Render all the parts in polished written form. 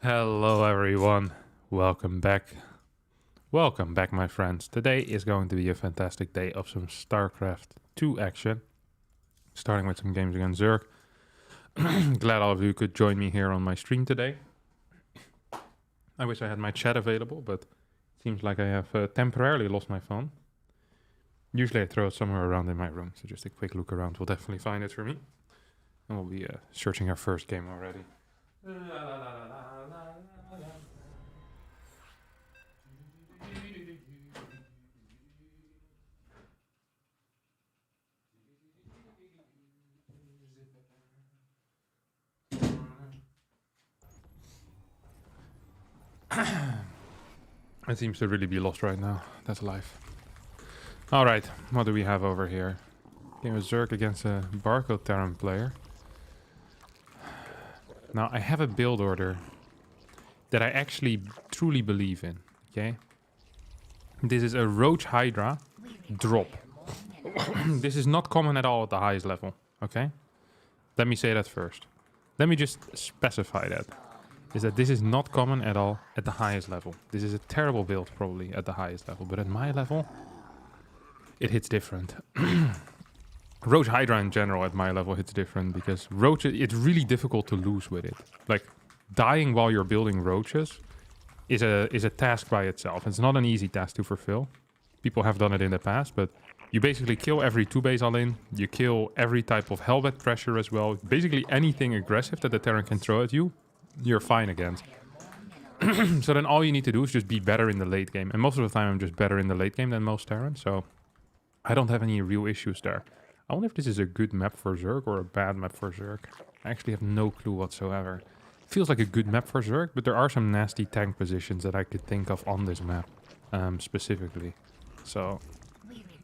Hello everyone, welcome back. Welcome back my friends. Today is going to be a fantastic day of some StarCraft 2 action. Starting with some games against Zerg. Glad all of you could join me here on my stream today. I wish I had my chat available, but it seems like I have temporarily lost my phone. Usually I throw it somewhere around in my room, so just a quick look around will definitely find it for me. And we'll be searching our first game already. It seems to really be lost right now. That's life. Alright, what do we have over here? Game of Zerg against a Barcode Terran player. Now, I have a build order that I actually truly believe in, okay? This is a Roach Hydra drop. This is not common at all at the highest level, okay? Let me say that first. Let me just specify that. Is that this is not common at all at the highest level. This is a terrible build probably at the highest level, but at my level, it hits different. Roach Hydra in general at my level hits different because Roach, it's really difficult to lose with it. Like, dying while you're building Roaches is a task by itself. It's not an easy task to fulfill. People have done it in the past, but you basically kill every 2-base all-in. You kill every type of Hellbat pressure as well. Basically anything aggressive that the Terran can throw at you, you're fine against. So then all you need to do is just be better in the late game. And most of the time I'm just better in the late game than most Terrans, so I don't have any real issues there. I wonder if this is a good map for Zerg or a bad map for Zerg. I actually have no clue whatsoever. It feels like a good map for Zerg, but there are some nasty tank positions that I could think of on this map, specifically. So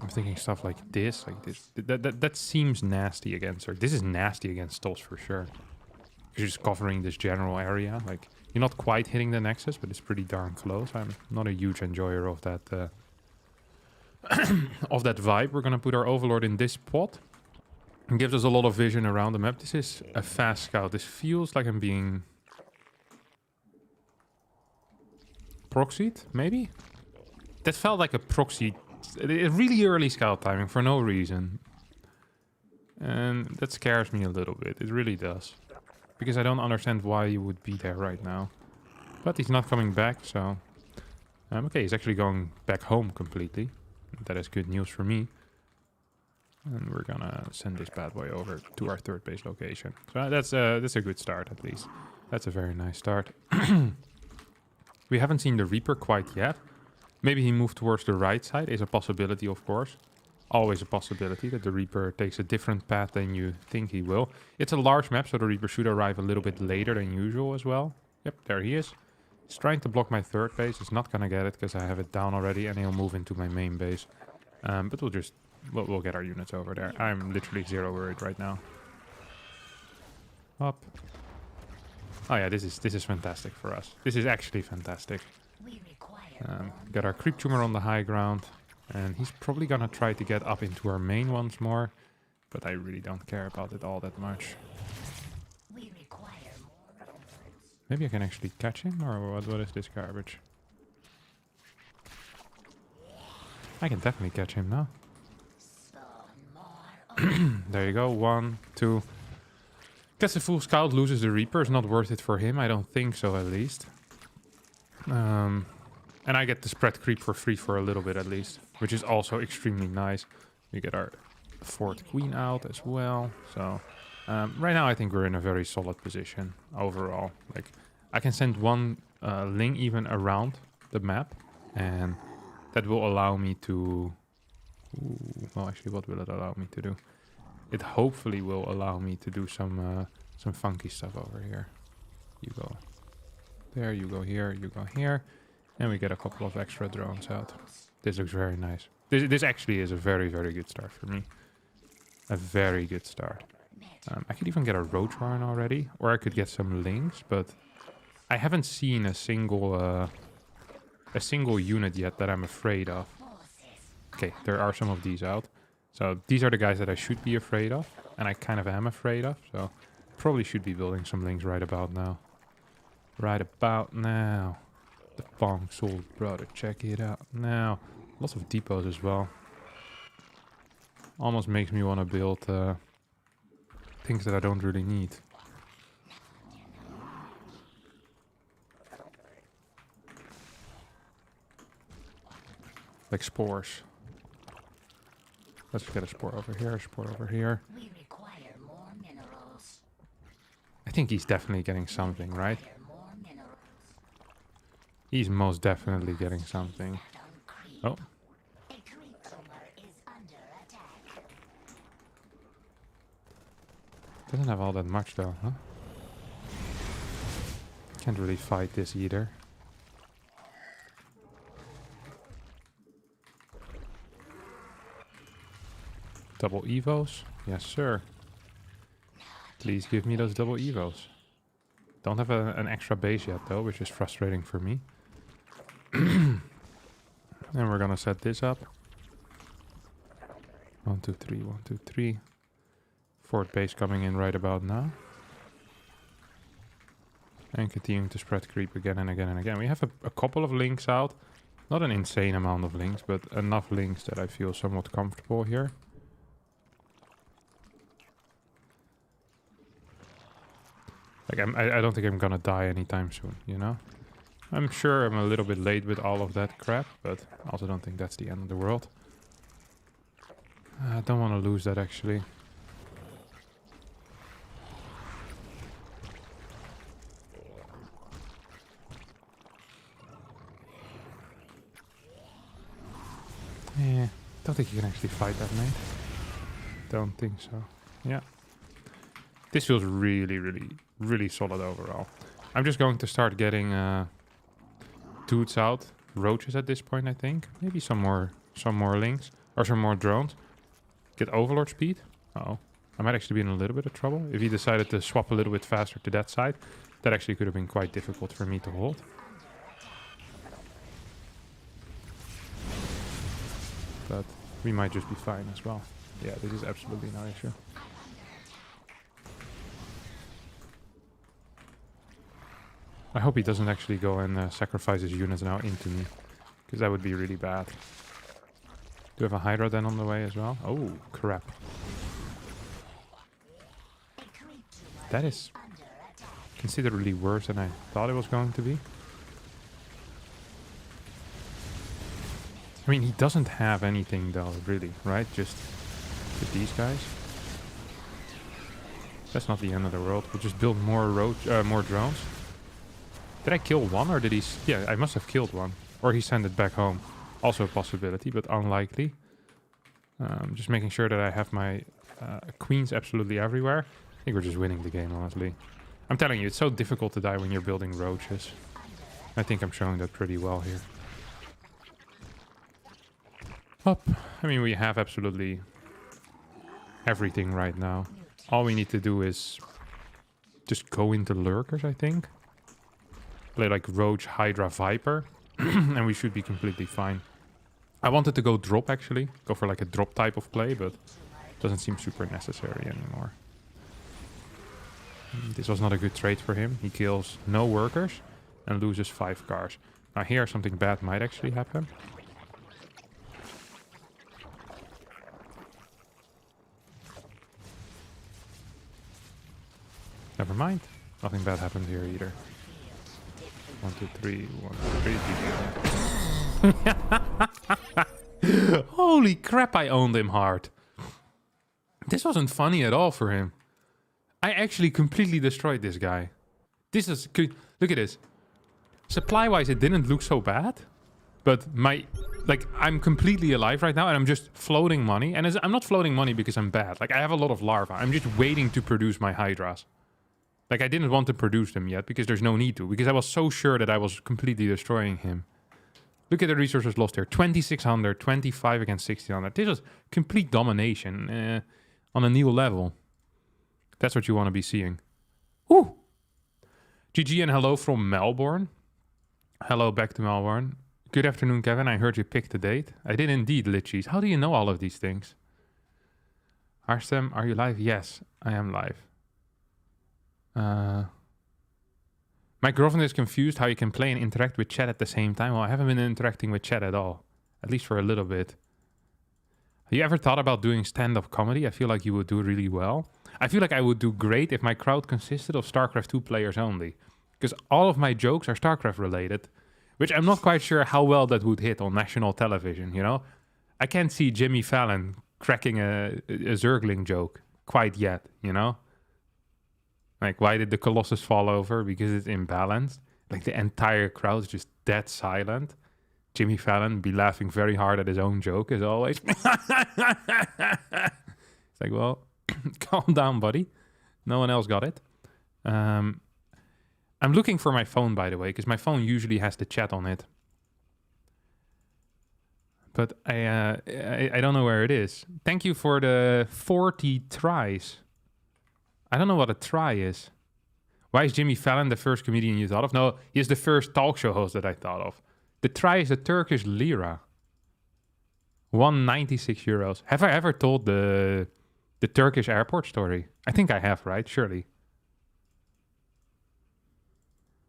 I'm thinking stuff like this. That seems nasty against Zerg. This is nasty against Stos for sure. You're just covering this general area. Like, you're not quite hitting the Nexus, but it's pretty darn close. I'm not a huge enjoyer of that of that vibe. We're gonna put our Overlord in this spot. It gives us a lot of vision around the map. This is a fast scout. This feels like I'm being proxied, maybe? That felt like a proxy. A really early scout timing for no reason. And that scares me a little bit. It really does. Because I don't understand why you would be there right now. But he's not coming back, so... okay, he's actually going back home completely. That is good news for me. And we're gonna send this bad boy over to our third base location. So that's a good start, at least. That's a very nice start. We haven't seen the Reaper quite yet. Maybe he moved towards the right side is a possibility, of course. Always a possibility that the Reaper takes a different path than you think he will. It's a large map, so the Reaper should arrive a little bit later than usual as well. Yep, there he is. He's trying to block my third base. He's not gonna get it because I have it down already, and he'll move into my main base. But we'll get our units over there. I'm literally zero worried right now. Up. Oh yeah, this is fantastic for us. This is actually fantastic. Got our creep tumor on the high ground. And he's probably gonna try to get up into our main once more. But I really don't care about it all that much. Maybe I can actually catch him? Or what is this garbage? I can definitely catch him now. There you go. 1, 2. Gets a full scout, loses the Reaper. It's not worth it for him. I don't think so, at least. And I get the spread creep for free for a little bit at least, which is also extremely nice. We get our fourth queen out as well. So right now I think we're in a very solid position overall. Like, I can send one Ling even around the map, and that will allow me to... Ooh, well, actually, what will it allow me to do? It hopefully will allow me to do some funky stuff over here. You go there, you go here, you go here. And we get a couple of extra drones out. This looks very nice. This actually is a very, very good start for me. A very good start. I could even get a Roach Warren already. Or I could get some Lings, but I haven't seen a single unit yet that I'm afraid of. Okay, there are some of these out. So these are the guys that I should be afraid of. And I kind of am afraid of. So probably should be building some Lings right about now. Right about now. The Fong Soul Brother. Check it out now. Lots of depots as well. Almost makes me want to build things that I don't really need. Like spores. Let's get a spore over here, a spore over here. We require more minerals. I think he's definitely getting something, right? More minerals. He's most definitely getting something. Oh. A creep tumor is under attack. Doesn't have all that much though, huh? Can't really fight this either. Double evos? Yes, sir. Please give me those double evos. Don't have an extra base yet though, which is frustrating for me. And we're gonna set this up. 1, 2, 3, 1, 2, 3. Fourth base coming in right about now. And continuing to spread creep again and again and again. We have a couple of links out. Not an insane amount of links, but enough links that I feel somewhat comfortable here. Like, I don't think I'm gonna die anytime soon, you know? I'm sure I'm a little bit late with all of that crap, but I also don't think that's the end of the world. I don't want to lose that, actually. Yeah, don't think you can actually fight that, mate. Don't think so. Yeah. This feels really solid overall. I'm just going to start getting dudes out, roaches at this point, I think. Maybe some more links or some more drones. Get overlord speed. Uh-oh. I might actually be in a little bit of trouble. If he decided to swap a little bit faster to that side, that actually could have been quite difficult for me to hold. But we might just be fine as well. Yeah, this is absolutely no issue. I hope he doesn't actually go and sacrifice his units now into me. Because that would be really bad. Do we have a Hydra then on the way as well? Oh, crap. That is considerably worse than I thought it was going to be. I mean, he doesn't have anything though, really, right? Just with these guys. That's not the end of the world. We'll just build more drones. Did I kill one or did he... Yeah, I must have killed one. Or he sent it back home. Also a possibility, but unlikely. Just making sure that I have my queens absolutely everywhere. I think we're just winning the game, honestly. I'm telling you, it's so difficult to die when you're building roaches. I think I'm showing that pretty well here. Up. I mean, we have absolutely everything right now. All we need to do is just go into lurkers, I think. Play like Roach, Hydra, Viper. And we should be completely fine. I wanted to go drop, actually. Go for like a drop type of play, but it doesn't seem super necessary anymore. This was not a good trade for him. He kills no workers and loses 5 cars. Now here something bad might actually happen. Never mind. Nothing bad happened here either. 1, 2, 3, 1, 2, 3. Holy crap, I owned him hard. This wasn't funny at all for him. I actually completely destroyed this guy. This is... Look at this. Supply-wise, it didn't look so bad. But my... Like, I'm completely alive right now and I'm just floating money. And I'm not floating money because I'm bad. Like, I have a lot of larvae. I'm just waiting to produce my hydras. Like, I didn't want to produce them yet because there's no need to. Because I was so sure that I was completely destroying him. Look at the resources lost here. 2,600, 25 against 1,600. This was complete domination on a new level. That's what you want to be seeing. Woo! GG and hello from Melbourne. Hello back to Melbourne. Good afternoon, Kevin. I heard you picked the date. I did indeed, Litchies. How do you know all of these things? Harstem, are you live? Yes, I am live. My girlfriend is confused how you can play and interact with chat at the same time. Well, I haven't been interacting with chat at all. At least for a little bit. Have you ever thought about doing stand-up comedy? I feel like you would do really well. I feel like I would do great if my crowd consisted of StarCraft 2 players only. Because all of my jokes are StarCraft related. Which I'm not quite sure how well that would hit on national television, you know? I can't see Jimmy Fallon cracking a Zergling joke quite yet, you know? Like, why did the Colossus fall over? Because it's imbalanced. Like, the entire crowd is just dead silent. Jimmy Fallon be laughing very hard at his own joke, as always. It's like, well, calm down, buddy. No one else got it. I'm looking for my phone, by the way, because my phone usually has the chat on it. But I don't know where it is. Thank you for the 40 tries. I don't know what a try is. Why is Jimmy Fallon the first comedian you thought of? No, he's the first talk show host that I thought of. The try is a Turkish lira. 196 euros. Have I ever told the Turkish airport story? I think I have, right? Surely.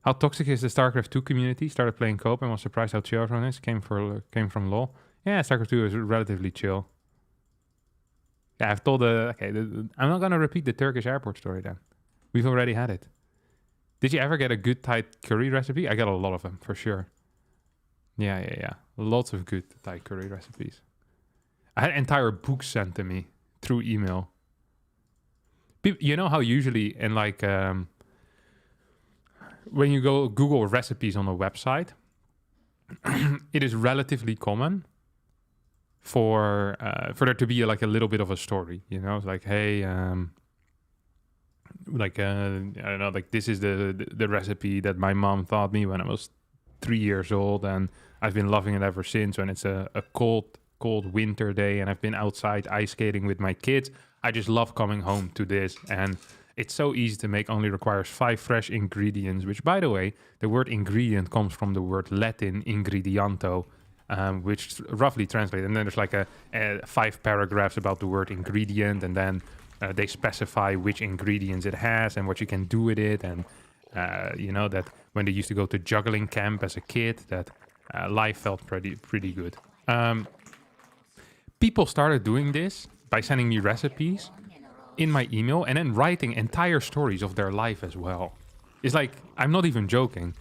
How toxic is the StarCraft 2 community? Started playing co-op and was surprised how chill everyone is. Came from LoL. Yeah, StarCraft 2 is relatively chill. Yeah, I've told I'm not going to repeat the Turkish airport story then. We've already had it. Did you ever get a good Thai curry recipe? I got a lot of them, for sure. Yeah. Lots of good Thai curry recipes. I had entire books sent to me through email. You know how usually in like... when you go Google recipes on a website, it is relatively common for there to be like a little bit of a story, you know, it's like, hey, I don't know, like this is the recipe that my mom taught me when I was 3 years old, and I've been loving it ever since. When it's a cold winter day and I've been outside ice skating with my kids, I just love coming home to this, and it's so easy to make, only requires 5 fresh ingredients, which, by the way, the word ingredient comes from the word Latin ingrediento, which roughly translates. And then there's like a 5 paragraphs about the word ingredient, and then they specify which ingredients it has and what you can do with it. And, you know, that when they used to go to juggling camp as a kid, that life felt pretty good. People started doing this by sending me recipes in my email and then writing entire stories of their life as well. It's like, I'm not even joking.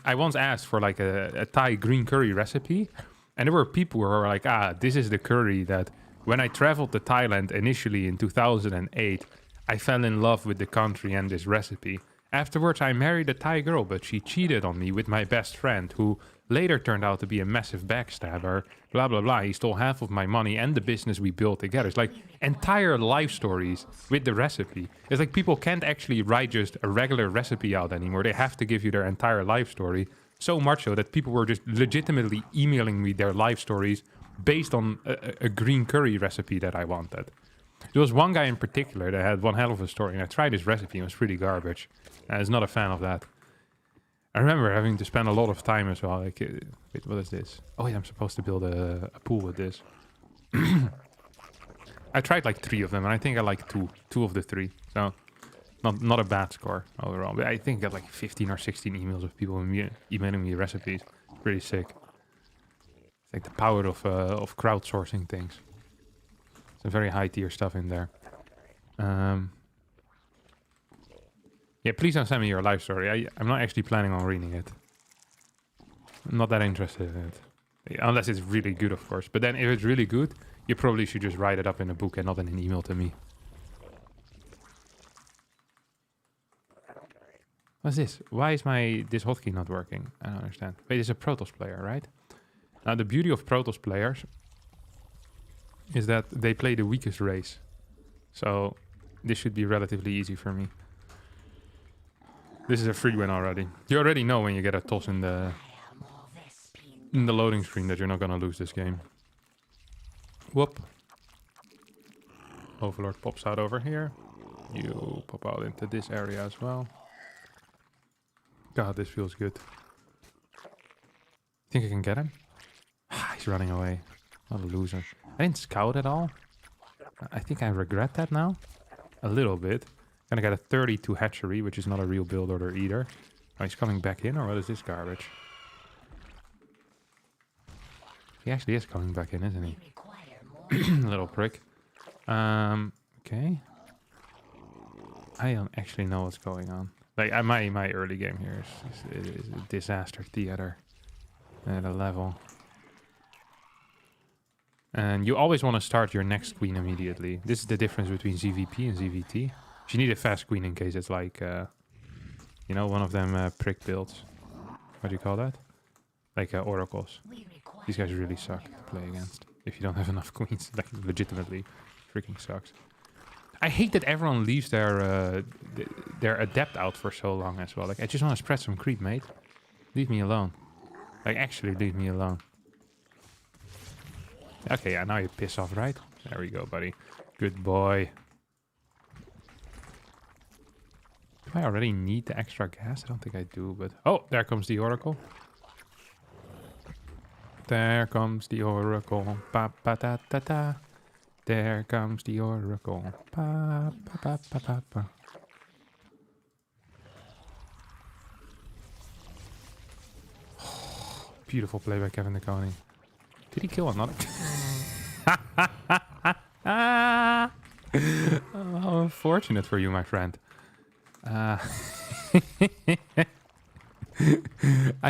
I once asked for like a Thai green curry recipe, and there were people who were like, this is the curry that when I traveled to Thailand initially in 2008, I fell in love with the country and this recipe. Afterwards, I married a Thai girl, but she cheated on me with my best friend, who later turned out to be a massive backstabber, blah, blah, blah. He stole half of my money and the business we built together. It's like entire life stories with the recipe. It's like people can't actually write just a regular recipe out anymore. They have to give you their entire life story. So much so that people were just legitimately emailing me their life stories based on a green curry recipe that I wanted. There was one guy in particular that had one hell of a story, and I tried his recipe and it was pretty garbage. I was not a fan of that. I remember having to spend a lot of time as well. Like, wait, what is this? Oh, yeah, I'm supposed to build a pool with this. I tried like 3 of them, and I think I like two of the 3. So, not a bad score overall. But I think I got like 15 or 16 emails of people emailing me recipes. Pretty sick. It's like the power of crowdsourcing things. Some very high tier stuff in there. Yeah, please don't send me your life story. I'm not actually planning on reading it. I'm not that interested in it. Unless it's really good, of course. But then if it's really good, you probably should just write it up in a book and not in an email to me. What's this? Why is this hotkey not working? I don't understand. Wait, it's a Protos player, right? Now, the beauty of Protos players is that they play the weakest race. So this should be relatively easy for me. This is a free win already. You already know when you get a toss in the loading screen that you're not gonna lose this game. Whoop. Overlord pops out over here. You pop out into this area as well. God, this feels good. Think I can get him? He's running away. What a loser. I didn't scout at all. I think I regret that now. A little bit. Gonna get a 32 hatchery, which is not a real build order either. Oh, he's coming back in, or what is this garbage? He actually is coming back in, isn't he? Little prick. Okay. I don't actually know what's going on. Like, my early game here is a disaster theater at a level. And you always want to start your next queen immediately. This is the difference between ZVP and ZVT. You need a fast queen in case it's like, you know, one of them prick builds. What do you call that? Like oracles. These guys really suck to play against. If you don't have enough queens, like legitimately freaking sucks. I hate that everyone leaves their adept out for so long as well. Like, I just want to spread some creep, mate. Leave me alone. Like, actually leave me alone. Okay, yeah, now you piss off, right? There we go, buddy. Good boy. Do I already need the extra gas? I don't think I do, but... Oh, there comes the oracle. There comes the oracle. Pa pa ta ta ta. There comes the oracle. Pa pa pa pa pa pa. Beautiful play by Kevin de Koning. Did he kill another? Oh, how unfortunate for you, my friend. I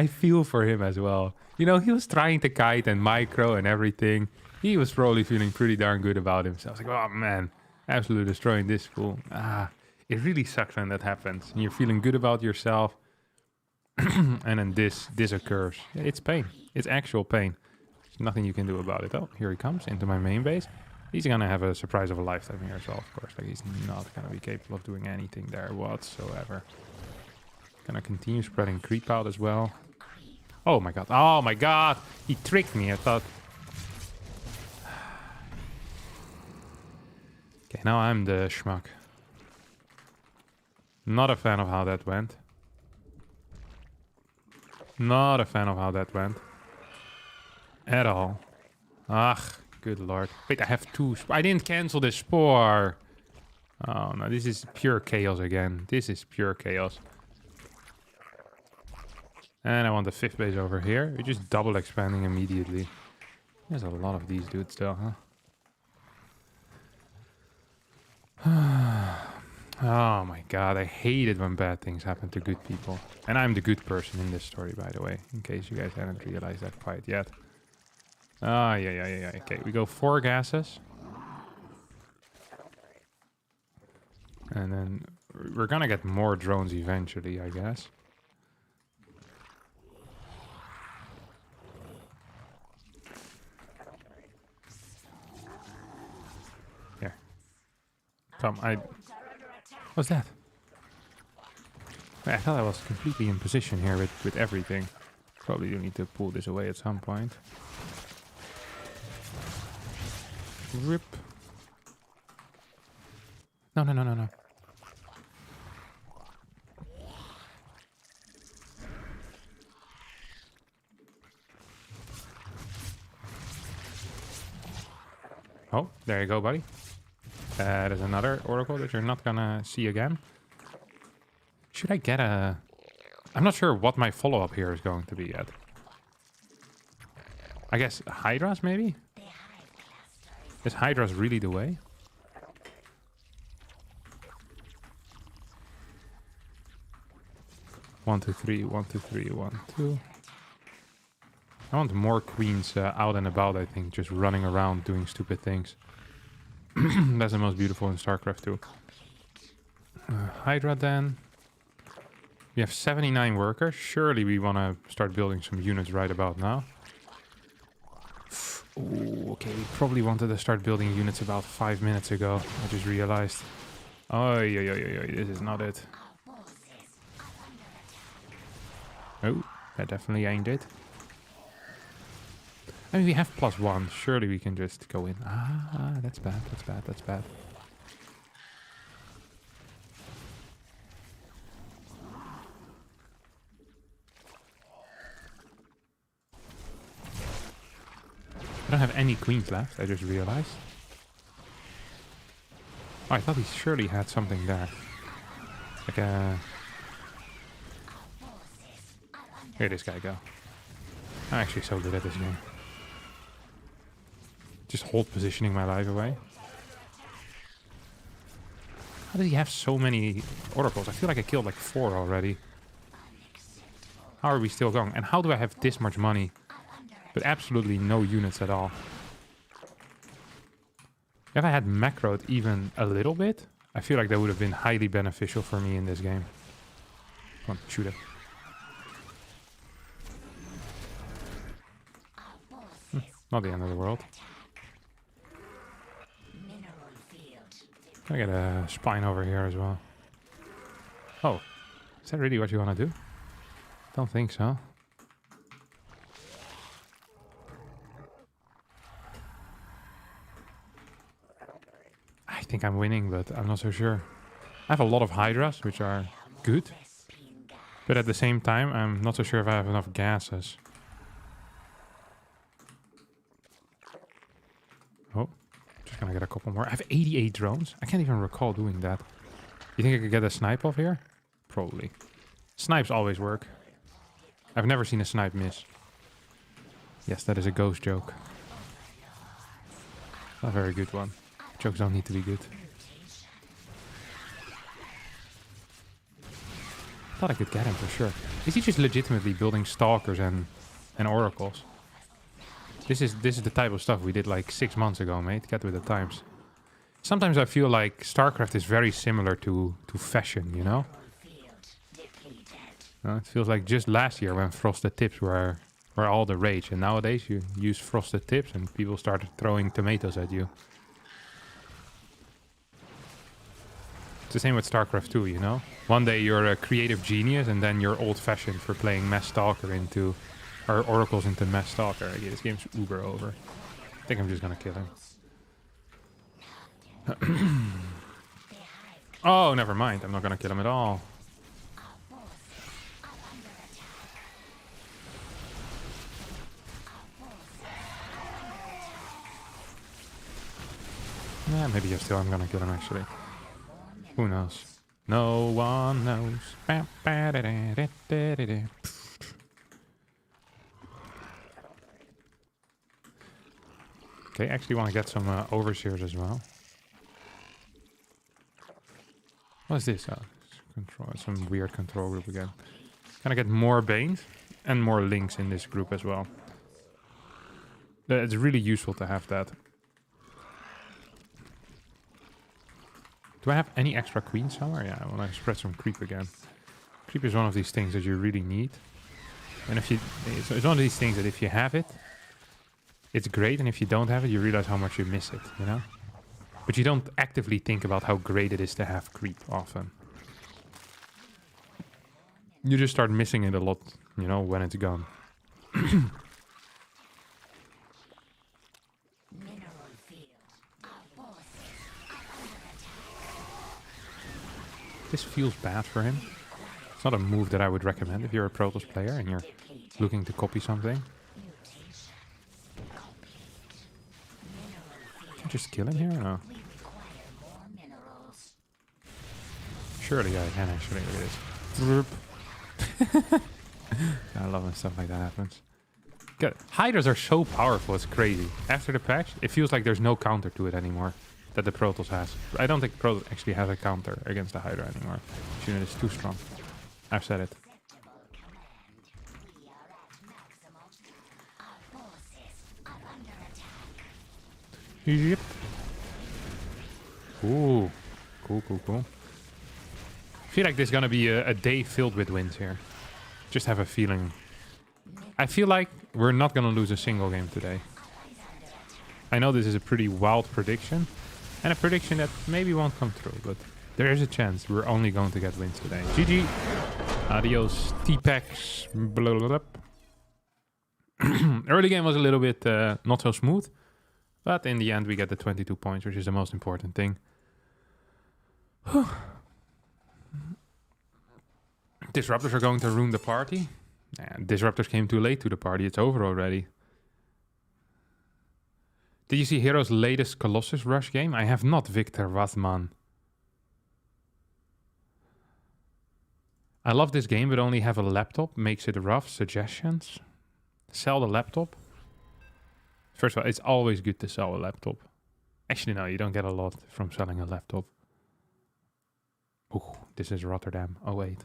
feel for him as well. You know, he was trying to kite and micro and everything. He was probably feeling pretty darn good about himself. Like, oh man, absolutely destroying this fool. It really sucks when that happens. And you're feeling good about yourself. And then this occurs. It's pain. It's actual pain. There's nothing you can do about it. Oh, here he comes into my main base. He's gonna have a surprise of a lifetime here as well, of course. Like, he's not gonna be capable of doing anything there whatsoever. Gonna continue spreading creep out as well. Oh my god. Oh my god. He tricked me. I thought... Okay, now I'm the schmuck. Not a fan of how that went. Not a fan of how that went. At all. Ugh, good lord. Wait, I have two... I didn't cancel the spore. Oh no, this is pure chaos again. This is pure chaos. And I want the fifth base over here. We're just double expanding immediately. There's a lot of these dudes still, huh? Oh my god, I hate it when bad things happen to good people. And I'm the good person in this story, by the way. In case you guys haven't realized that quite yet. Yeah. Okay, we go 4 gases. And then we're gonna get more drones eventually, I guess. Here. Come, What's that? I thought I was completely in position here with everything. Probably do need to pull this away at some point. Rip. No. Oh, there you go, buddy. There's another oracle that you're not gonna see again. Should I get a... I'm not sure what my follow-up here is going to be yet. I guess Hydras, maybe? Is Hydras really the way? One, two, three, 1, 2, 3, 1, 2. I want more queens out and about, I think, just running around doing stupid things. That's the most beautiful in StarCraft 2. Hydra then. We have 79 workers. Surely we want to start building some units right about now. Ooh, okay, we probably wanted to start building units about 5 minutes ago. I just realized. Oh, yeah, this is not it. Oh, that definitely ain't it. I mean, we have +1. Surely we can just go in. That's bad. I don't have any queens left, I just realized. Oh, I thought he surely had something there. Like a... Here this guy go. I'm actually so good at this game. Just hold positioning my life away. How does he have so many oracles? I feel like I killed like 4 already. How are we still going? And how do I have this much money, but absolutely no units at all? If I had macroed even a little bit, I feel like that would have been highly beneficial for me in this game. Come on, shoot it. Not the end of the world. Can I get a spine over here as well? Oh, is that really what you want to do? Don't think so. I think I'm winning, but I'm not so sure. I have a lot of hydras, which are good. But at the same time, I'm not so sure if I have enough gases. Oh, just gonna get a couple more. I have 88 drones. I can't even recall doing that. You think I could get a snipe off here? Probably. Snipes always work. I've never seen a snipe miss. Yes, that is a ghost joke. A very good one. Jokes don't need to be good. Thought I could get him for sure. Is he just legitimately building stalkers and oracles? This is the type of stuff we did like 6 months ago, mate. Get with the times. Sometimes I feel like StarCraft is very similar to fashion, you know? It feels like just last year when frosted tips were all the rage, and nowadays you use frosted tips and people started throwing tomatoes at you. It's the same with StarCraft 2, you know? One day you're a creative genius and then you're old-fashioned for playing Mass Stalker into... or Oracles into Mass Stalker. Okay, this game's uber over. I think I'm just gonna kill him. Oh, never mind. I'm not gonna kill him at all. Yeah, maybe I'm gonna kill him actually. Who knows? No one knows. Okay, actually want to get some overseers as well. What is this? Control, some weird control group again. Gonna get more Banes and more Links in this group as well. It's really useful to have that. Do I have any extra queens somewhere? Yeah, I want to spread some creep again. Creep is one of these things that you really need. And if you... it's one of these things that if you have it, it's great. And if you don't have it, you realize how much you miss it, you know? But you don't actively think about how great it is to have creep often. You just start missing it a lot, you know, when it's gone. This feels bad for him. It's not a move that I would recommend if you're a Protos player and you're looking to copy something. Can I just kill him here or no? Surely I can actually. Look at this. I love when stuff like that happens. Good. Hydras are so powerful, it's crazy. After the patch, it feels like there's no counter to it anymore that the Protoss has. I don't think Protoss actually has a counter against the Hydra anymore. This unit is too strong. I've said it. Yep. Ooh. Cool, cool, cool. I feel like there's gonna be a day filled with wins here. Just have a feeling. I feel like we're not gonna lose a single game today. I know this is a pretty wild prediction. And a prediction that maybe won't come true, but there is a chance we're only going to get wins today. GG. Adios, T-Pex. Early game was a little bit not so smooth. But in the end, we get the 22 points, which is the most important thing. Disruptors are going to ruin the party. And Disruptors came too late to the party. It's over already. Did you see Hero's latest Colossus Rush game? I have not, Victor Wathman. I love this game, but only have a laptop. Makes it rough. Suggestions? Sell the laptop? First of all, it's always good to sell a laptop. Actually, no, you don't get a lot from selling a laptop. Oh, this is Rotterdam. Oh, wait.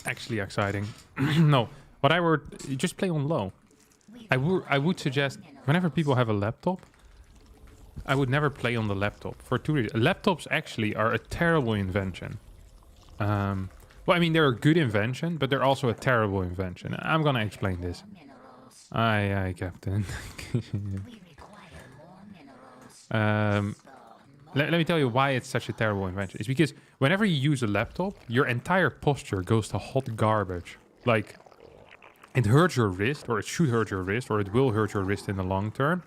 Actually exciting. No, but I would just play on low. I would suggest, whenever people have a laptop, I would never play on the laptop for 2 reasons. Laptops actually are a terrible invention. Well, I mean, they're a good invention, but they're also a terrible invention. I'm gonna explain this. Aye, aye, Captain. Let me tell you why it's such a terrible invention. It's because whenever you use a laptop, your entire posture goes to hot garbage. Like, it hurts your wrist, or it should hurt your wrist, or it will hurt your wrist in the long term.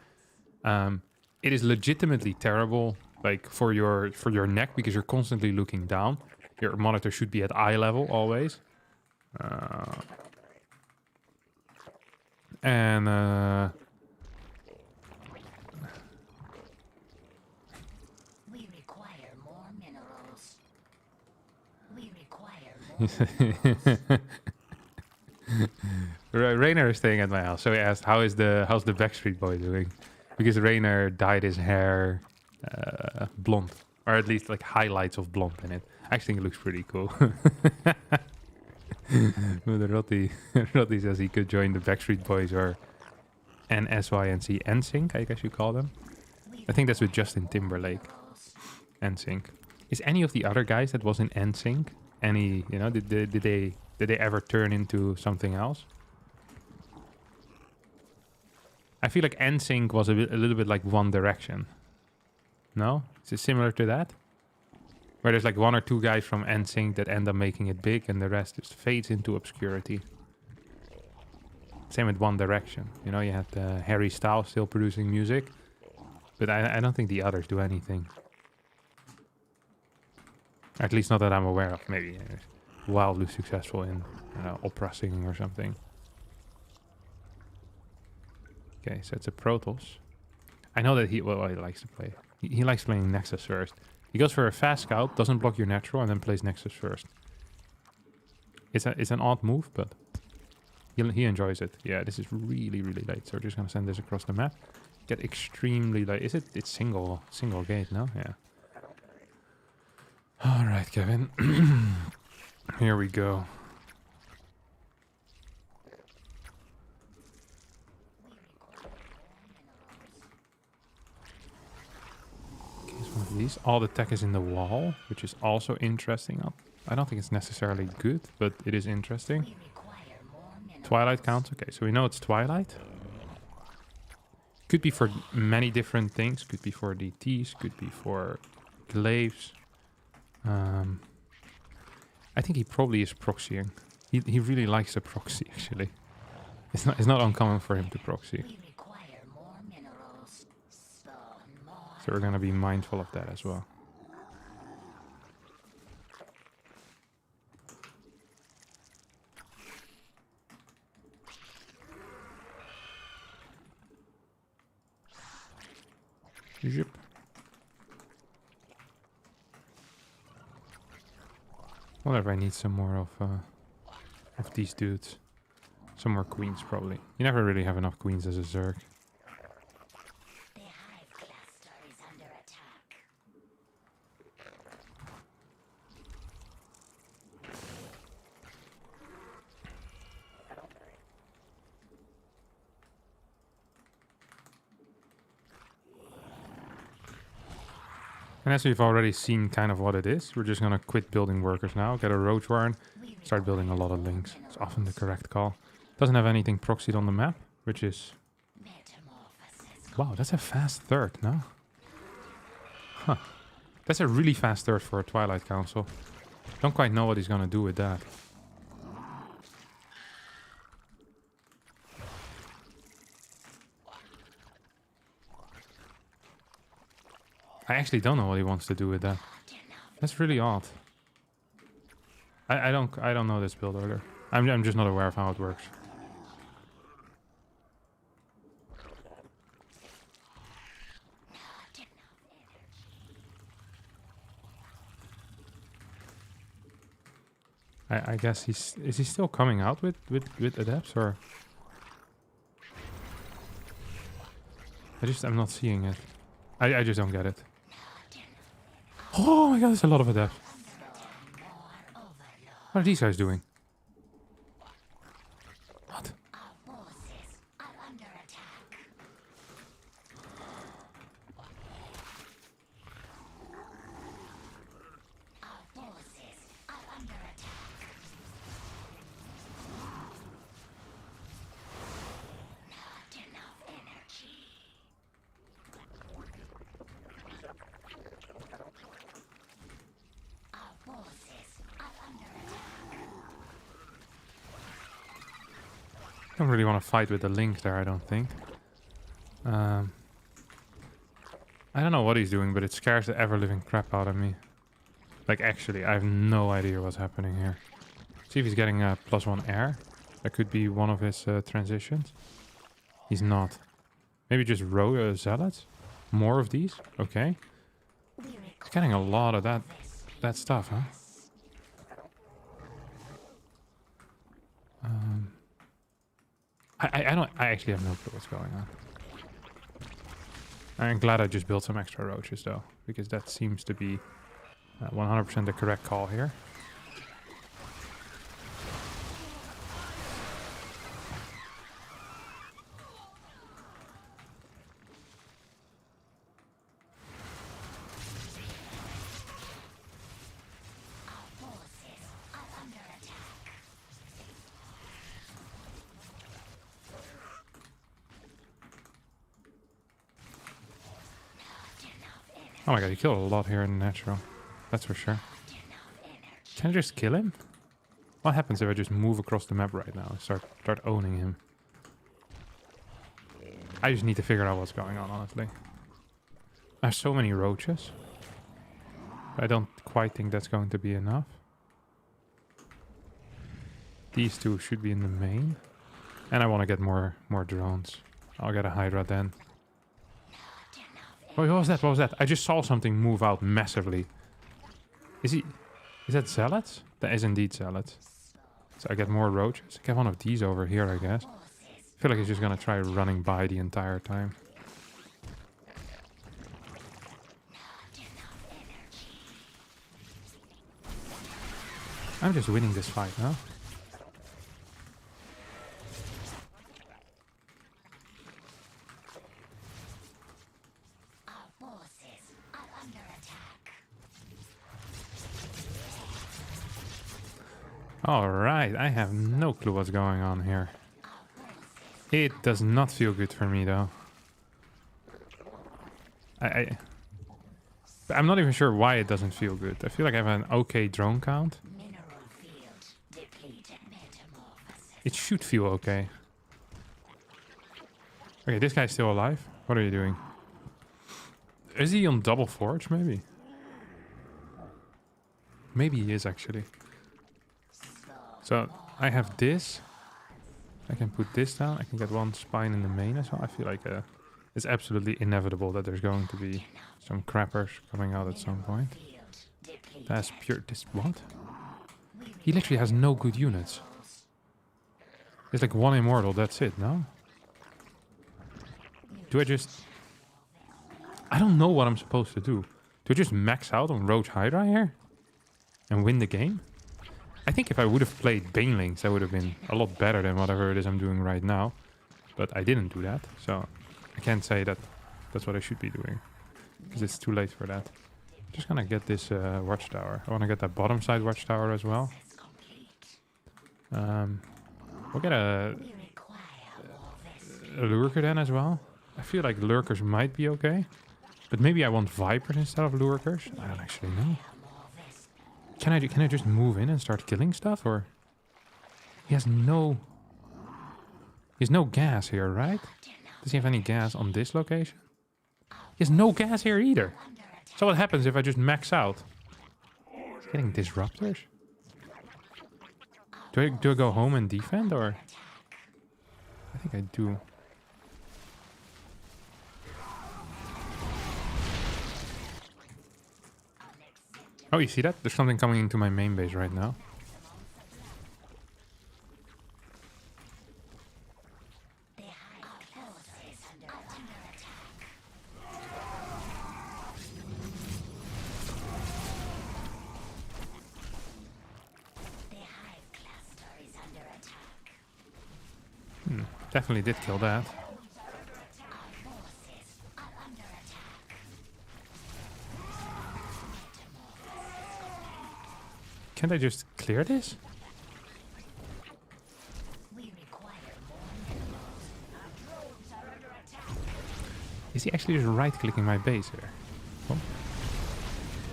It is legitimately terrible, like for your neck, because you're constantly looking down. Your monitor should be at eye level always. We require more minerals. We require more. Rainer is staying at my house, so he asked, how's the Backstreet Boy doing? Because Rainer dyed his hair blonde, or at least like highlights of blonde in it. I think it looks pretty cool. But Rotti says he could join the Backstreet Boys or NSYNC, NSYNC, I guess you call them. I think that's with Justin Timberlake. NSYNC. Is any of the other guys that was in NSYNC? Any, you know, did they ever turn into something else? I feel like NSYNC was a little bit like One Direction. No? Is it similar to that? Where there's like 1 or 2 guys from NSYNC that end up making it big and the rest just fades into obscurity. Same with One Direction. You know, you had Harry Styles still producing music. But I don't think the others do anything. At least not that I'm aware of. Maybe wildly successful in opera singing or something. Okay, so it's a Protos. I know that he likes to play. He likes playing Nexus first. He goes for a fast scout, doesn't block your natural, and then plays Nexus first. It's an odd move, but he enjoys it. Yeah, this is really, really late. So we're just gonna send this across the map. Get extremely late. It's single gate, no? Yeah. Alright, Kevin. Here we go. One of these. All the tech is in the wall, which is also interesting. I don't think it's necessarily good, but it is interesting. Twilight Council. Okay, so we know it's Twilight. Could be for many different things. Could be for DTs. Could be for glaives. I think he probably is proxying. He really likes to proxy, actually. It's not uncommon for him to proxy. So we're going to be mindful of that as well. Zip. What if I need some more of these dudes? Some more queens, probably. You never really have enough queens as a Zerg. And as we've already seen kind of what it is, we're just going to quit building workers now, get a roach warren, start building a lot of links. It's often the correct call. Doesn't have anything proxied on the map, which is... Wow, that's a fast third, no? Huh. That's a really fast third for a Twilight Council. Don't quite know what he's going to do with that. I actually don't know what he wants to do with that. That's really odd. I don't know this build order. I'm just not aware of how it works. I guess is he still coming out with adepts, or I'm not seeing it. I just don't get it. Oh my god, there's a lot of adepts. What are these guys doing? What? Our forces are under attack. Our forces are under attack. Not enough energy. Our forces are under attack. Don't really want to fight with the link there, I don't think. I don't know what he's doing, but it scares the ever-living crap out of me. Like, actually, I have no idea what's happening here. See if he's getting a +1 air. That could be one of his transitions. He's not. Maybe just row zealots? More of these? Okay. He's getting a lot of that stuff, huh? I actually have no clue what's going on. I'm glad I just built some extra roaches though, because that seems to be 100% the correct call here. Our forces are under attack. Oh my god, he killed a lot here in natural. That's for sure. Can I just kill him? What happens if I just move across the map right now and start owning him? I just need to figure out what's going on, honestly. I have so many roaches. I don't quite think that's going to be enough. These two should be in the main. And I want to get more drones. I'll get a Hydra then. Oh, what was that? What was that? I just saw something move out massively. Is that zealots? That is indeed zealots. So I get more roaches. I get one of these over here, I guess. I feel like he's just gonna try running by the entire time. I'm just winning this fight, huh? Our forces are under attack. Alright, I have no clue what's going on here. It does not feel good for me, though. I'm not even sure why it doesn't feel good. I feel like I have an okay drone count. Mineral field depleted. Metamorphosis. It should feel okay. Okay, this guy's still alive. What are you doing? Is he on double forge, maybe? Maybe he is, actually. So, I have this. I can put this down. I can get one spine in the main as well. I feel like it's absolutely inevitable that there's going to be some crappers coming out at some point. That's pure... What? He literally has no good units. It's like one immortal, that's it, no? Do I just... I don't know what I'm supposed to do. Do I just max out on Roach Hydra here? And win the game? I think if I would have played Banelings, that would have been a lot better than whatever it is I'm doing right now. But I didn't do that, so I can't say that that's what I should be doing. Because it's too late for that. Just gonna get this watchtower. I want to get that bottom side watchtower as well. We'll get a lurker then as well. I feel like lurkers might be okay. But maybe I want vipers instead of lurkers. I don't actually know. Can I just move in and start killing stuff, or he has no gas here, right? Does he have any gas on this location? He has no gas here either. So what happens if I just max out? Getting disruptors? Do I go home and defend, or? I think I do. Oh, you see that? There's something coming into my main base right now. Definitely did kill that. Can't I just clear this? Is he actually just right-clicking my base here? Oh.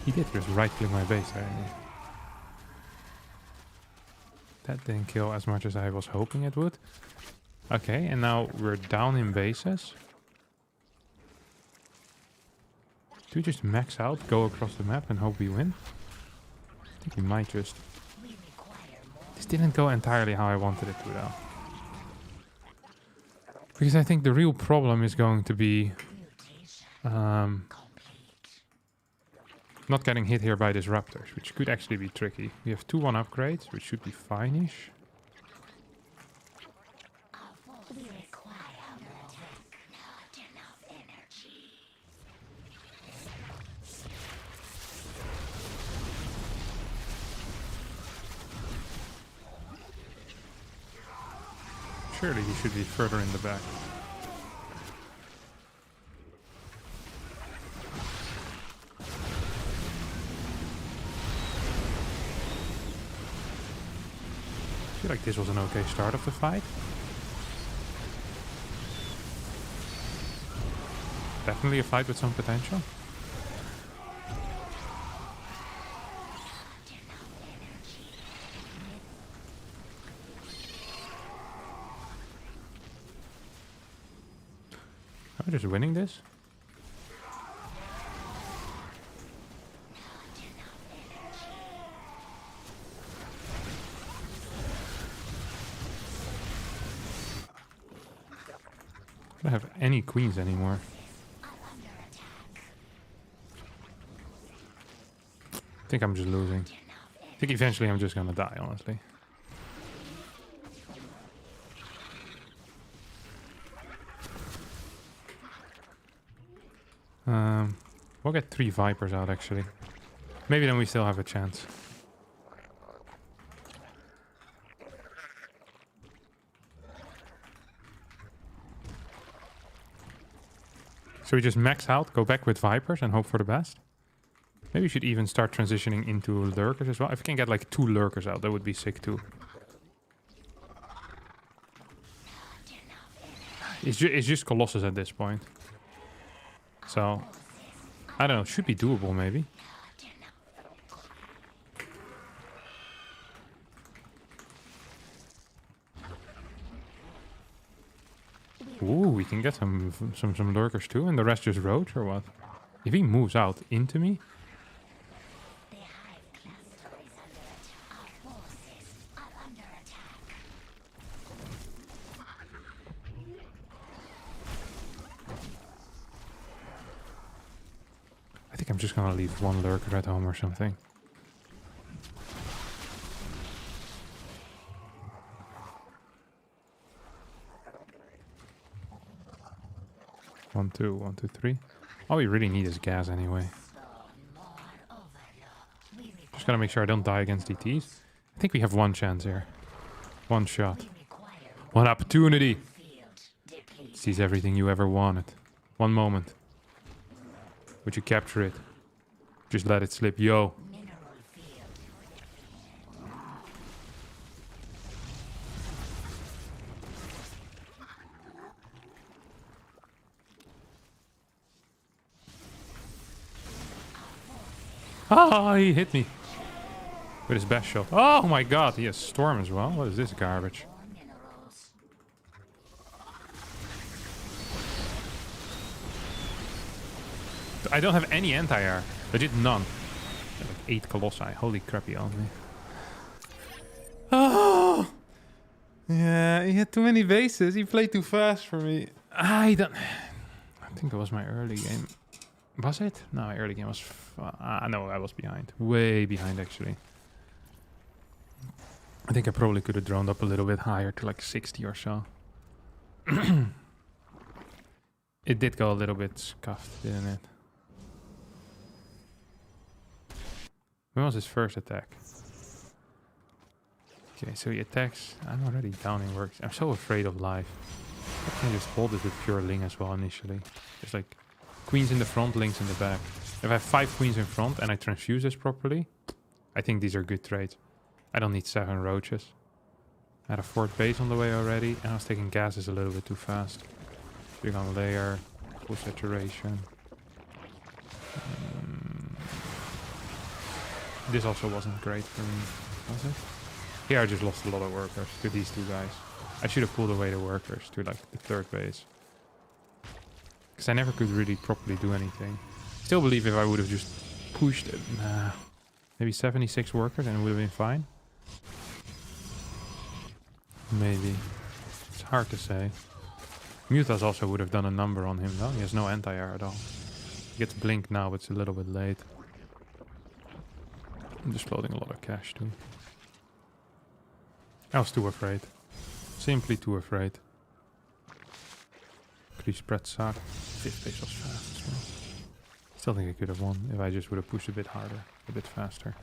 He did just right-click my base there. That didn't kill as much as I was hoping it would. Okay, and now we're down in bases. Do we just max out, go across the map and hope we win? I think we might just... This didn't go entirely how I wanted it to though. Because I think the real problem is going to be... not getting hit here by disruptors, which could actually be tricky. We have 2-1 upgrades, which should be fine-ish. Surely he should be further in the back. I feel like this was an okay start of the fight. Definitely a fight with some potential. Am I just winning this? I don't have any queens anymore. I think I'm just losing. I think eventually I'm just gonna die, honestly. We'll get 3 Vipers out, actually. Maybe then we still have a chance. So we just max out, go back with Vipers and hope for the best. Maybe we should even start transitioning into Lurkers as well. If we can get like 2 Lurkers out, that would be sick too. It's just Colossus at this point. So, I don't know, should be doable maybe. Ooh, we can get some Lurkers too, and the rest just roach or what? If he moves out into me... I think I'm just gonna leave 1 Lurker at home or something. One, two, 1, 2, 3. All we really need is gas anyway. Just gotta make sure I don't die against ETs. I think we have 1 chance here. 1 shot. 1 opportunity. Sees everything you ever wanted. 1 moment. Would you capture it? Just let it slip, yo. Ah, he hit me with his best shot. Oh my god, he has Storm as well. What is this garbage? I don't have any anti-air. Legit none. Like 8 Colossi. Holy crap, he owned me. Oh! Yeah, he had too many bases. He played too fast for me. I think it was my early game. Was it? No, my early game was... no, I was behind. Way behind, actually. I think I probably could have droned up a little bit higher to like 60 or so. It did go a little bit scuffed, didn't it? When was his first attack? Okay, so he attacks... I'm already down in works. I'm so afraid of life. I can just hold it with pure Ling as well initially. Just like queens in the front, Lings in the back. If I have 5 queens in front and I transfuse this properly, I think these are good trades. I don't need 7 roaches. I had a 4th base on the way already, and I was taking gases a little bit too fast. Big on layer, full saturation. This also wasn't great for me, was it? Here I just lost a lot of workers to these 2 guys. I should have pulled away the workers to like the 3rd base. Because I never could really properly do anything. Still believe if I would have just pushed it, maybe 76 workers and it would have been fine. Maybe. It's hard to say. Mutas also would have done a number on him though. He has no anti-air at all. He gets blink now, but it's a little bit late. I'm just floating a lot of cash too. I was too afraid. Simply too afraid. Creep spread sucked. 5th base was fast as well. Still think I could have won if I just would have pushed a bit harder, a bit faster.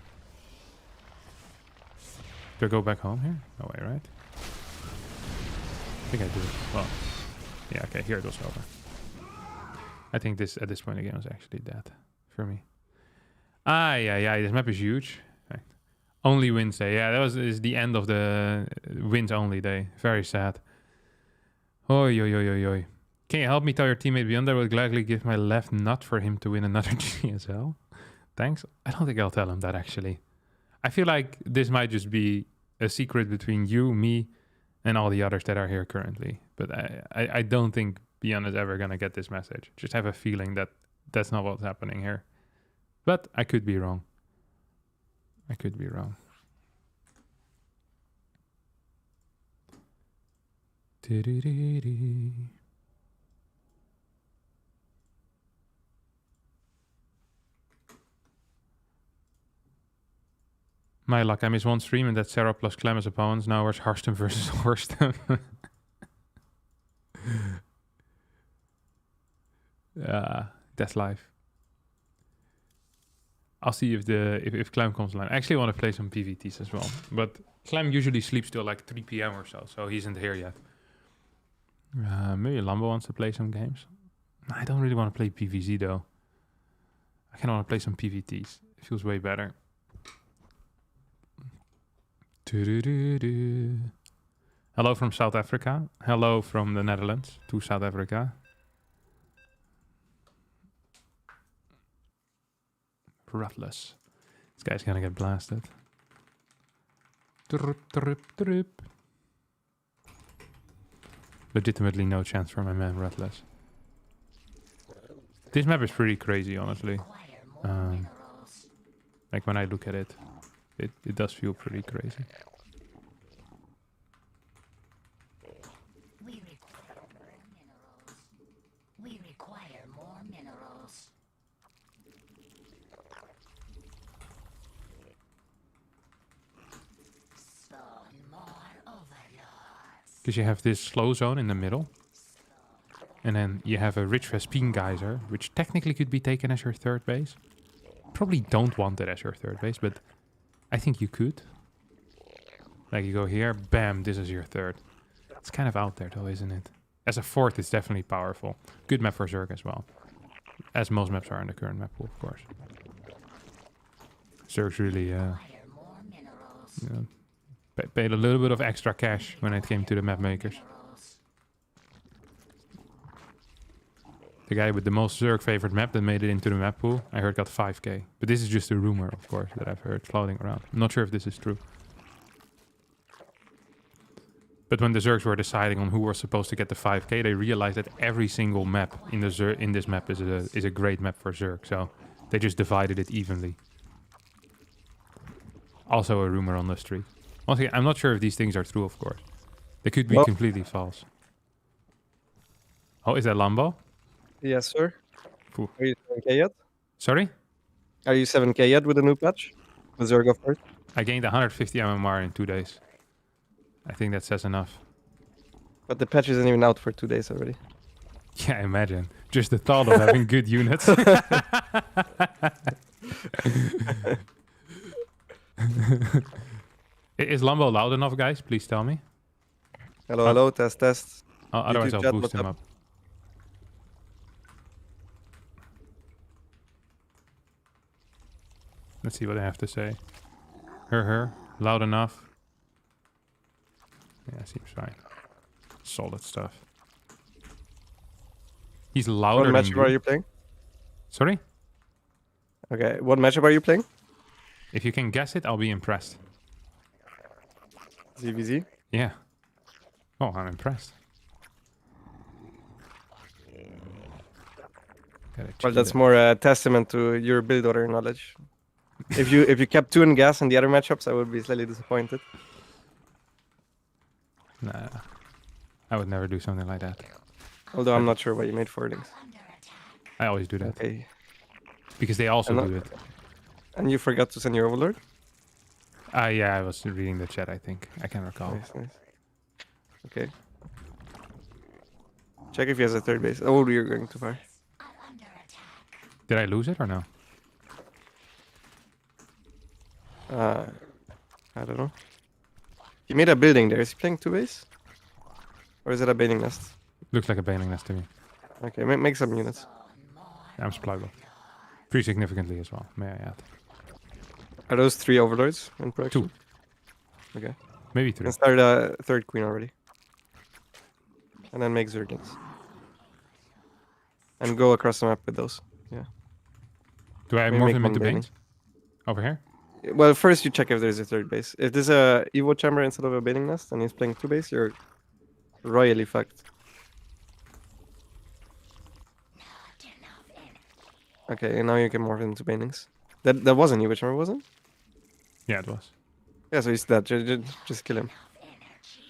Do I go back home here? No way, right? I think I do. Well, yeah, okay, here it goes over. I think this at this point the game was actually dead for me. Yeah, this map is huge. Okay. Only wins day. Yeah, is the end of the wins only day. Very sad. Oi, oi, oi, oi, oi. Can you help me tell your teammate beyond? I would gladly give my left nut for him to win another GSL. Thanks. I don't think I'll tell him that actually. I feel like this might just be a secret between you, me, and all the others that are here currently. But I don't think Beyond is ever going to get this message. Just have a feeling that that's not what's happening here. But I could be wrong. I could be wrong. My luck, I missed 1 stream and that's Sarah plus Clem as opponents. Now where's Harstem versus Harstem? That's life. I'll see if Clem comes online. I actually want to play some PvTs as well. But Clem usually sleeps till like 3 PM or so he isn't here yet. Maybe Lambo wants to play some games. I don't really want to play PvZ though. I kind of want to play some PvTs. It feels way better. Hello from South Africa. Hello from the Netherlands to South Africa. Rutless. This guy's gonna get blasted. Legitimately no chance for my man Rutless. This map is pretty crazy, honestly. Like when I look at it, it does feel pretty crazy. We require more minerals. Spawn more overlords. Because you have this slow zone in the middle. And then you have a rich Vespine geyser, which technically could be taken as your 3rd base. Probably don't want it as your 3rd base, but I think you could. Like you go here, bam, this is your 3rd. It's kind of out there though, isn't it? As a 4th, it's definitely powerful. Good map for Zerg as well. As most maps are in the current map pool, of course. Zerg's really paid a little bit of extra cash when it came to the map makers. The guy with the most Zerg favorite map that made it into the map pool, I heard got 5k. But this is just a rumor, of course, that I've heard floating around. I'm not sure if this is true. But when the Zergs were deciding on who was supposed to get the 5k, they realized that every single map in the in this map is a great map for Zerg. So they just divided it evenly. Also a rumor on the street. Once again, I'm not sure if these things are true, of course. They could be completely false. Oh, is that Lambo? Yes, sir. Cool. Are you 7k yet? Sorry? Are you 7k yet with the new patch? With Zerg first? I gained 150 MMR in 2 days. I think that says enough. But the patch isn't even out for 2 days already. Yeah, imagine. Just the thought of having good units. Is Lambo loud enough, guys? Please tell me. Hello, hello, test, test. Otherwise, I'll chat, boost what's him up? up. Let's see what I have to say. Her. Loud enough. Yeah, seems fine. Solid stuff. He's louder What than matchup you. are you playing? Sorry? Okay, what matchup are you playing? If you can guess it, I'll be impressed. ZVZ? Yeah. Oh, I'm impressed. Gotta Well, check that's it. more a testament to your build order knowledge. If you kept 2 in gas in the other matchups, I would be slightly disappointed. Nah. I would never do something like that. Although I'm not sure why you made 4 links. I always do that. Okay. Because they also And do it. And you forgot to send your overlord? Yeah, I was reading the chat, I think. I can recall. Nice. Okay. Check if he has a third base. Oh, you're going too far. Did I lose it or no? I don't know. He made a building there. Is he playing 2 base? Or is it a bailing nest? Looks like a bailing nest to me. Okay, make some units. I'm supplyable. Pretty significantly as well, may I add. Are those 3 overlords in production? 2. Okay. Maybe 3. Can start a 3rd queen already. And then make Zerglings. And go across the map with those. Yeah. Do I Maybe morph make them one into bailing. banes? Over here? Well, first you check if there's a 3rd base. If there's a Evo chamber instead of a bailing nest and he's playing 2 base, you're royally fucked. Okay, and now you can morph into banelings. That wasn't Evo chamber, wasn't it? Yeah, it was. Yeah, so he's dead. Just kill him.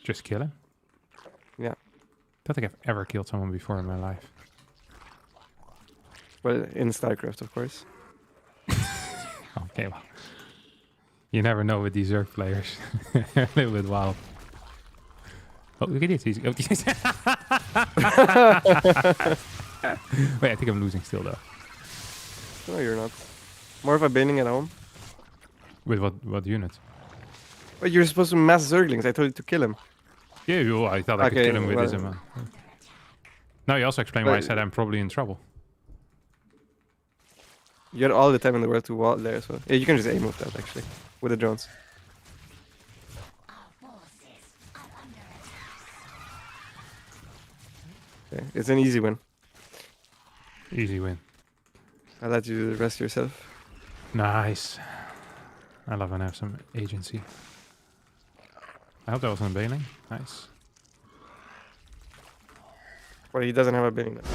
Just kill him? Yeah. Don't think I've ever killed someone before in my life. Well, in StarCraft, of course. Okay, well. You never know with these Zerg players. They're a little bit wild. Oh, look at this. He's... Oh, yes. Wait, I think I'm losing still, though. No, you're not. More of a bailing at home. With what unit? But you're supposed to mass Zerglings. I told you to kill him. Yeah, well, I thought I could Okay, kill him with well- this amount. Now you also explain why I But- said I'm probably in trouble. You had all the time in the world to wall there as well. Yeah, you can just aim with that, actually. With the drones. Okay, it's an easy win. Easy win. I'll let you do the rest yourself. Nice. I love when I have some agency. I hope that wasn't bailing. Nice. Well, he doesn't have a bailing nest.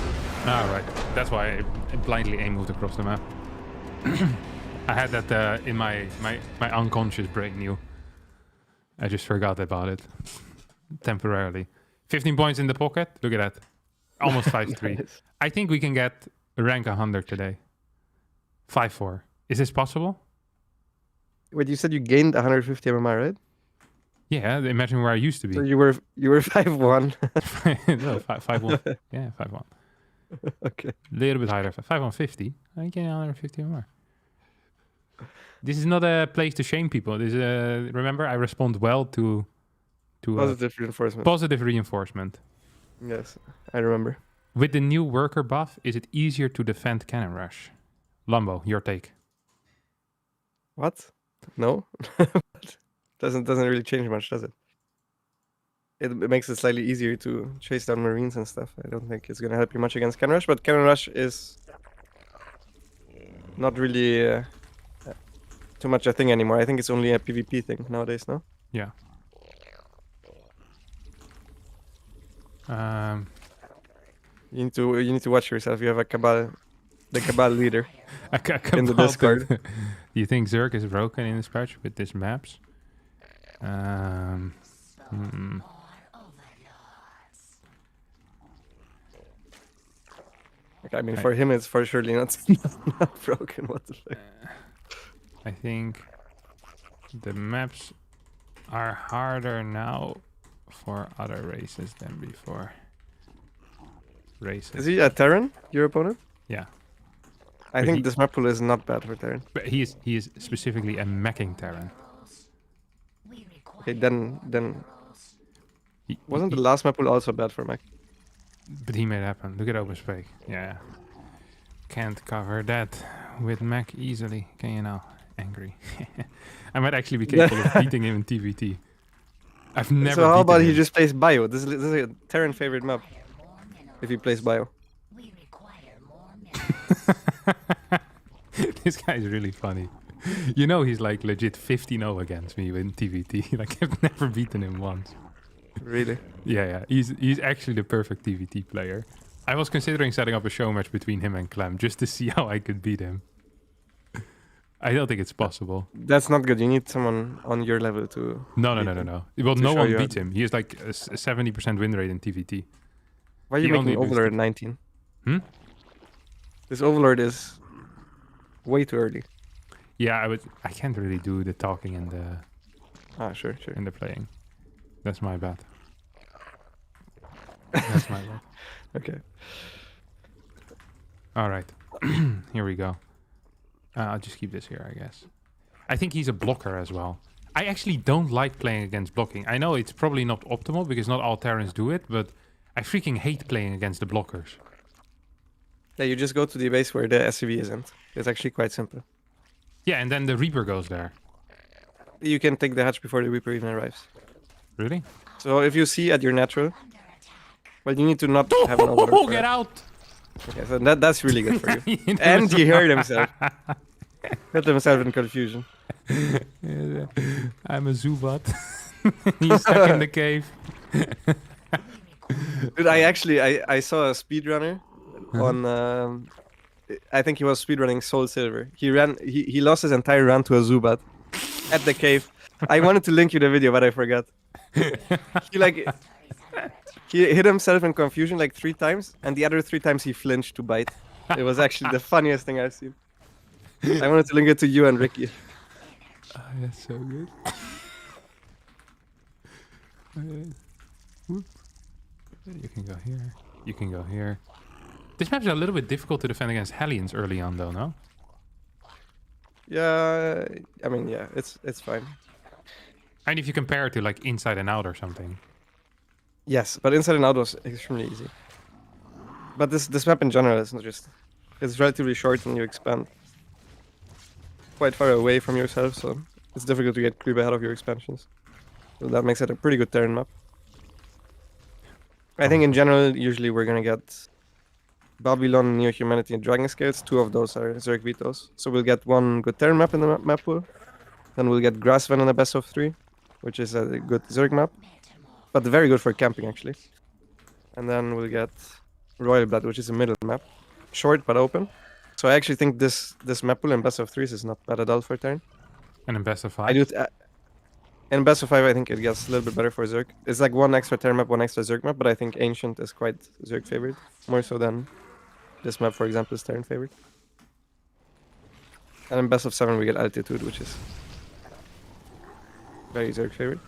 Ah, right. That's why I blindly aim moved across the map. I had that in my unconscious brain knew. I just forgot about it. Temporarily. 15 points in the pocket. Look at that. Almost 5-3. Nice. I think we can get rank 100 today. 5-4. Is this possible? Wait, you said you gained 150 MMR, right? Yeah, imagine where I used to be. So you were 5-1. No, 5-1. Yeah, 5-1. Okay. Little bit higher. 5-150. I gain 150 more. This is not a place to shame people. This is remember, I respond well to Positive reinforcement. positive reinforcement. Yes, I remember. With the new worker buff, is it easier to defend cannon rush? Lambo, your take. What? No? doesn't really change much, does it? It makes it slightly easier to chase down marines and stuff. I don't think it's gonna help you much against cannon rush, but cannon rush is not really too much a thing anymore. I think it's only a PvP thing nowadays, no? Yeah. You need to watch yourself. You have the Cabal leader. In the Discord. Do you think Zerg is broken in this patch with these maps? Like, I mean, Right. for him, it's for surely not, not broken. What the fuck? I think the maps are harder now for other races than before. Races. Is he a Terran, your opponent? Yeah. I But think he- this map pool is not bad for Terran. But he is specifically a meching Terran. Okay, then Wasn't the last map pool also bad for Mac? But he made it happen. Look at Overspake. Yeah. Can't cover that with Mac easily. Can you now? Angry. I might actually be capable of beating him in TVT. I've never So how beaten about him. he just plays Bio? This is a Terran favorite map. If he plays Bio. We require more minerals. This guy's really funny. You know he's like legit 15-0 against me in TVT. Like I've never beaten him once. Really? Yeah. He's actually the perfect TVT player. I was considering setting up a show match between him and Clem just to see how I could beat him. I don't think it's possible. That's not good. You need someone on your level to... No. beat him. Well, To no show one you beats him. He has like a 70% win rate in TVT. Why are you He only making Overlord loses at 19? Hmm? This Overlord is way too early. Yeah, I can't really do the talking and Sure. the playing. That's my bad. That's my bad. Okay. All right. Here we go. I'll just keep this here, I guess. I think he's a blocker as well. I actually don't like playing against blocking. I know it's probably not optimal because not all Terrans do it, but I freaking hate playing against the blockers. Yeah, you just go to the base where the SCV isn't. It's actually quite simple. Yeah, and then the Reaper goes there. You can take the hatch before the Reaper even arrives. Really? So if you see at your natural, well, you need to not have an Overlord. Oh, for get it. out! Okay, so that's really good for you. You know, And he heard himself. Got himself in confusion. I'm a Zubat. He's stuck in the cave. Dude, I saw a speedrunner on I think he was speedrunning Soul Silver. He lost his entire run to a Zubat at the cave. I wanted to link you the video, but I forgot. He hit himself in confusion like 3 times, and the other 3 times he flinched to bite. It was actually the funniest thing I've seen. I wanted to link it to you and Ricky. That's so good. Whoop. You can go here. You can go here. This map's a little bit difficult to defend against Hellions early on, though, no? Yeah, I mean, yeah, it's fine. And if you compare it to like Inside and Out or something. Yes, but Inside and Out was extremely easy. But this map in general is not just... It's relatively short and you expand quite far away from yourself, so it's difficult to get creep ahead of your expansions. So that makes it a pretty good Terran map. I think in general, usually we're gonna get Babylon, Neo Humanity, and Dragon Scales. 2 of those are Zerg Vetoes. So we'll get 1 good Terran map in the map pool. Then we'll get Grassven in a best of 3, which is a good Zerg map. But very good for camping, actually. And then we'll get Royal Blood, which is a middle map. Short, but open. So I actually think this map pool in best of 3s is not bad at all for Terran. And in best of 5. I do... in best of 5, I think it gets a little bit better for Zerg. It's like 1 extra Terran map, 1 extra Zerg map, but I think Ancient is quite Zerg favored. More so than this map, for example, is Terran favored. And in best of 7, we get Altitude, which is very Zerg favored.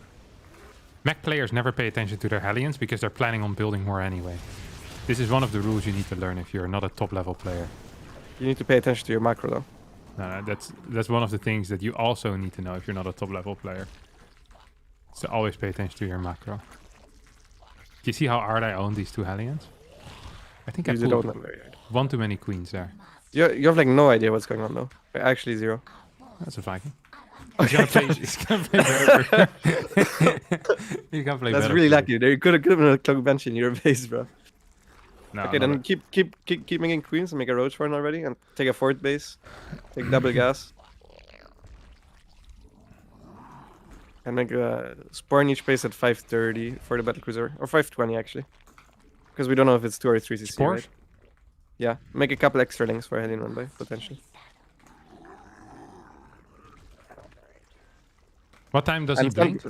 Mech players never pay attention to their Hellions because they're planning on building more anyway. This is one of the rules you need to learn if you're not a top level player. You need to pay attention to your macro, though. No, that's one of the things that you also need to know if you're not a top level player. So always pay attention to your macro. Do you see how hard I own these 2 Hellions? I think I You don't pulled know very hard. 1 too many queens there. You have like no idea what's going on, though. Actually, 0. That's a Viking. He's gonna play better. He's gonna play That's better really for lucky. There could have been a cloak bench in your base, bro. No, Okay, no, then keep making queens and make a roach farm already, and take a fort base, take double gas, and make a spore in each base at 530 for the battlecruiser, or 520 actually, because we don't know if it's 2 or 3 CC. Spores? Right? Yeah, make a couple extra links for Hellion run by potentially. What time does he And blink?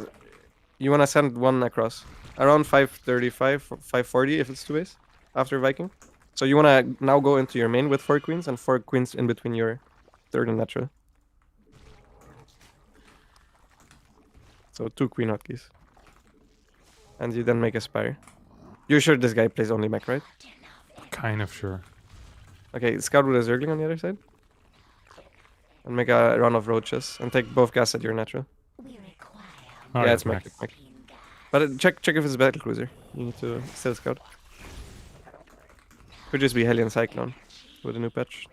you wanna send 1 across around 535, 540 if it's 2 base after Viking. So you wanna now go into your main with 4 queens and 4 queens in between your 3rd and natural. So 2 queen hotkeys. And you then make a spire. You're sure this guy plays only mech, right? Kind of sure. Okay, scout with a Zergling on the other side. And make a run of roaches and take both gas at your natural. We require Oh, yeah, it's mech. mech. But check if it's a battle cruiser. You need to still scout. Could just be Hellion Cyclone with a new patch.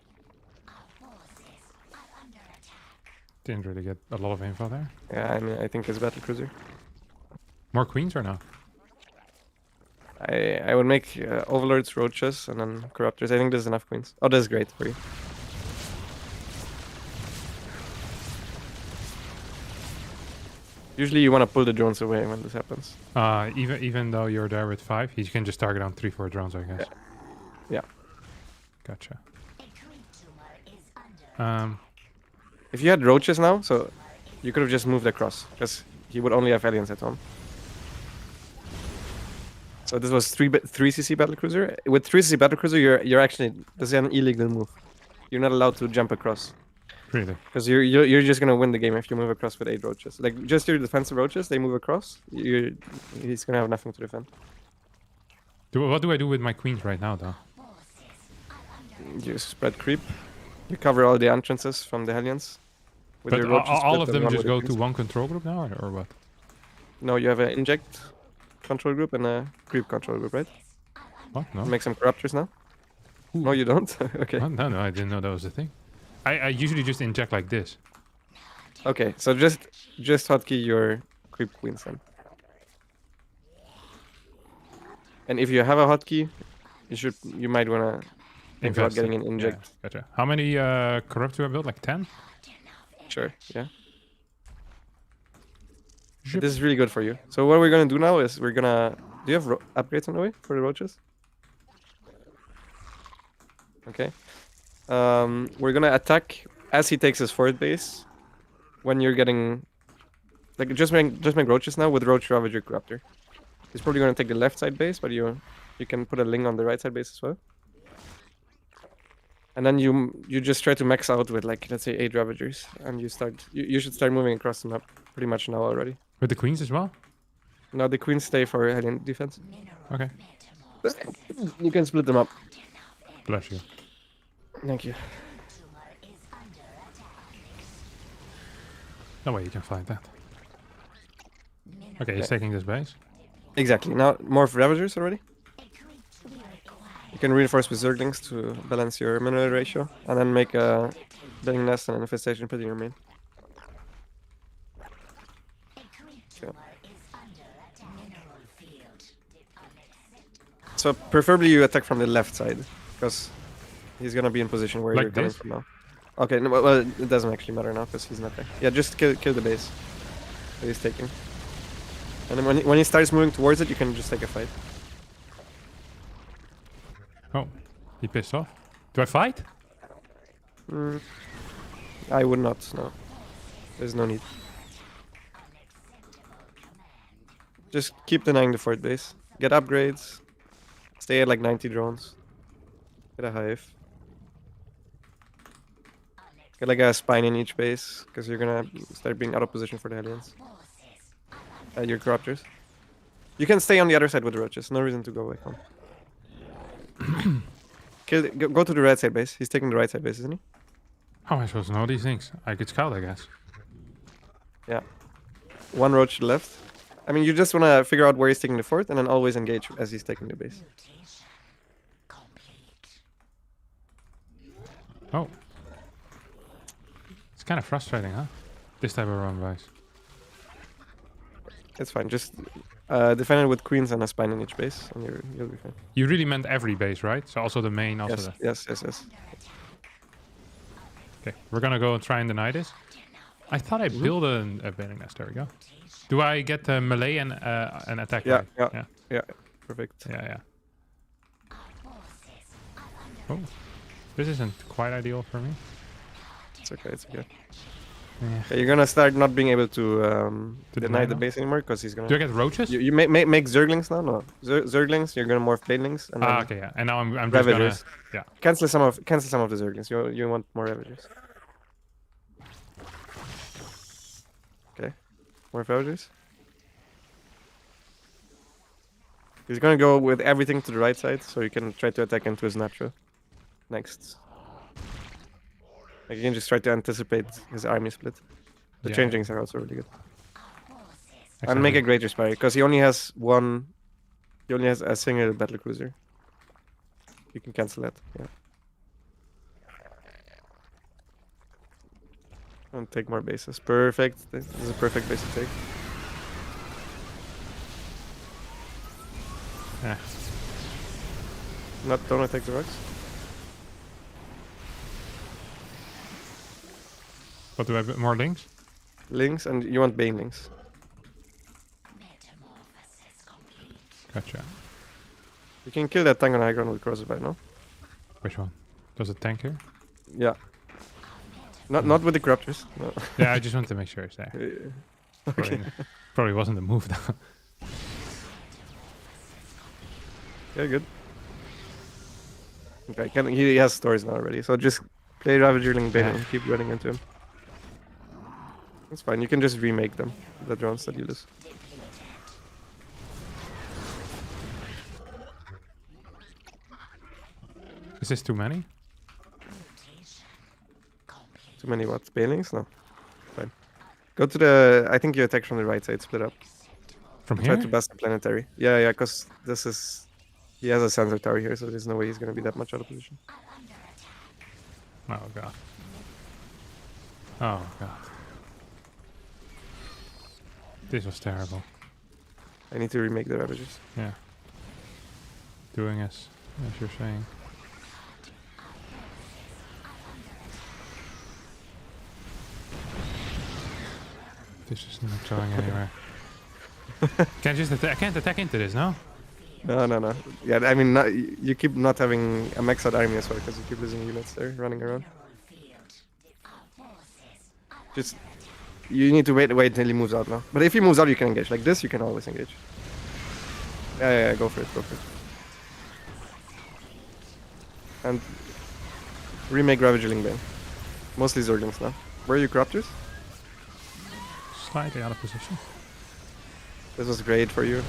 Didn't really get a lot of info there. Yeah, I mean, I think it's a battle cruiser. More queens or no? I would make Overlords, Roaches, and then Corruptors. I think there's enough queens. Oh, that's great for you. Usually you want to pull the drones away when this happens. Even though you're there with 5, he can just target on 3-4 drones, I guess. Yeah. Gotcha. A creep tumor is under If you had Roaches now, so you could have just moved across, because he would only have aliens at home. So this was 3cc battlecruiser. With 3cc battlecruiser, you're actually, this is an illegal move. You're not allowed to jump across. Really? Because you're just gonna win the game if you move across with 8 Roaches. Like, just your defensive Roaches, they move across, he's gonna have nothing to defend. What do I do with my queens right now, though? You spread creep. You cover all the entrances from the Hellions. With But your Roaches all of split and them run just with the go to queens. one control group now, or what? No, you have an inject control group and a creep control group, right? What? No? Make some corruptors now? Ooh. No, you don't? Okay. What? No, I didn't know that was a thing. I usually just inject like this. Okay, so just hotkey your creep queens then. And if you have a hotkey, you might wanna think about Invest getting in- an inject. Yeah, gotcha. How many corrupt do I build? Like 10? Sure, yeah. Zip. This is really good for you. So what we're gonna do now is we're gonna... Do you have upgrades on the way for the Roaches? Okay. We're gonna attack as he takes his forward base. When you're getting... Like, just make Roaches now with Roach Ravager Corruptor. He's probably gonna take the left side base, but you can put a Ling on the right side base as well. And then you just try to max out with, like, let's say 8 Ravagers. And you should start moving across the map pretty much now already. With the queens as well? Now the queens stay for Hellion defense. Okay. You can split them up. Bless you. Thank you. No way you can fight that. Okay, he's taking this base. Exactly. Now more Ravagers already. You can reinforce with Zerglings to balance your mineral ratio, and then make a building nest and an infestation pit in your main. Okay. So preferably you attack from the left side, because he's gonna be in position where Like you're coming this? from now. Okay, no, well, it doesn't actually matter now because he's not there. Yeah, just kill the base that he's taking. And then when he starts moving towards it, you can just take a fight. Oh, he pissed off. Do I fight? I would not, no. There's no need. Just keep denying the fort base. Get upgrades. Stay at like 90 drones. Get a hive. Get like a spine in each base, because you're gonna start being out of position for the Hellions. Your Corruptors. You can stay on the other side with the Roaches. No reason to go away home. Go to the right side base. He's taking the right side base, isn't he? How am I supposed to know these things? I could scout, I guess. Yeah. One Roach to the left. I mean, you just want to figure out where he's taking the fort, and then always engage as he's taking the base. Oh. It's kind of frustrating, huh? This type of run base. It's fine. Just defend it with queens and a spine in each base, and you'll be fine. You really meant every base, right? So also the main, also Yes, the... yes. Okay, we're gonna go and try and deny this. I thought I built a building nest. There we go. Do I get the melee and attack? Yeah, right? yeah. Perfect. Yeah. Oh, this isn't quite ideal for me. It's okay. Yeah. Okay, you're gonna start not being able to deny deny the now? base anymore, because he's gonna... Do I get roaches? You make Zerglings now? No. Zerglings, you're gonna morph Banelings, and then Okay, yeah. And now I'm just gonna... Ravagers. Yeah. Cancel some of the Zerglings. You want more Ravagers. Okay. More Ravagers. He's gonna go with everything to the right side, so you can try to attack into his natural. Next. Like, you can just try to anticipate his army split. The Yeah. changings are also really good. And make a Greater Spire, because he only has one. He only has a single battle cruiser. You can cancel that. Yeah. And take more bases. Perfect. This is a perfect base to take. Yeah. Don't attack the rocks. What do I have? More links? Links, and you want Bane links. Metamorphosis complete. Gotcha. You can kill that tank on high ground with Crossfire, no? Which one? Does it tank here? Yeah. Not with the Corruptors. No. Yeah, I just want to make sure it's there. Okay. Probably wasn't the move though. Yeah, good. Okay, he has stories now already, so just play Ravagerling Bane and keep running into him. That's fine, you can just remake them, the drones that you lose. Is this too many? Too many what? Banelings? No. Fine. Go to the... I think you attack from the right side, split up. From Try here? to bust the planetary. Yeah, because this is... He has a sensor tower here, so there's no way he's gonna be that much out of position. Oh god. Oh god. This was terrible. I need to remake the Ravagers. Yeah. Doing as you're saying. This is not going anywhere. Can't just attack. I can't attack into this, no? No. Yeah, I mean, you keep not having a maxed out army as well, because you keep losing units there running around. Just... You need to wait until he moves out now. But if he moves out, you can engage. Like this, you can always engage. Yeah, go for it. And... Remake Ravagerling Bane. Mostly Zerglings now. Where are you, Corruptors? Slightly out of position. This was great for you.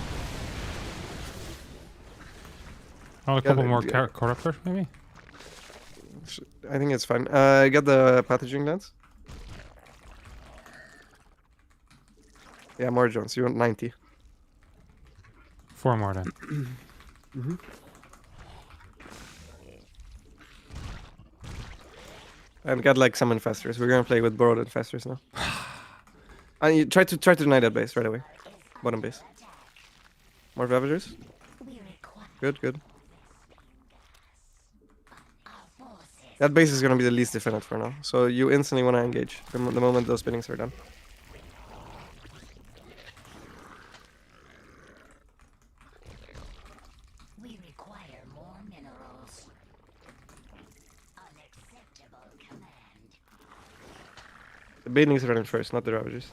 Oh, a couple more corruptors, maybe? I think it's fine. Get the Pathogen Glands. Yeah, more drones. You want 90. 4 more then. And get like some infestors. We're gonna play with borrowed infestors now. And you try to deny that base right away. Bottom base. More Ravagers. Good. That base is gonna be the least defended for now. So you instantly wanna engage the moment those spinnings are done. We require more minerals. Unacceptable command. The Banelings are running first, not the Ravagers.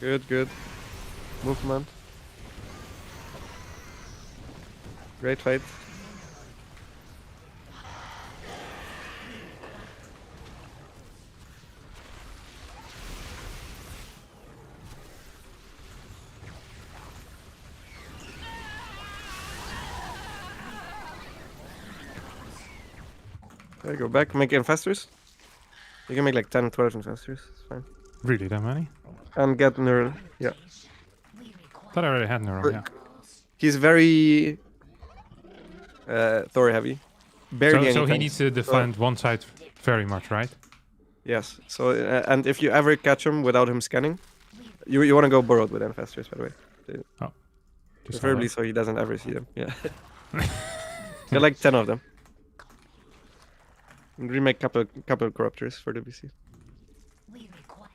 Good. Movement. Great fight. There you go, back, make infestors. You can make like 10, 12 infestors, it's fine. Really, that many? And get neural, yeah. Thought I already had neural, yeah. He's very Thor heavy. Barely So any he tanks. needs to defend one side very much, right? Yes, so, and if you ever catch him without him scanning, you want to go borrowed with infestors, by the way. Oh. Just Preferably so he doesn't ever see them, yeah. Get like 10 of them. And remake couple corruptors for the BC. We require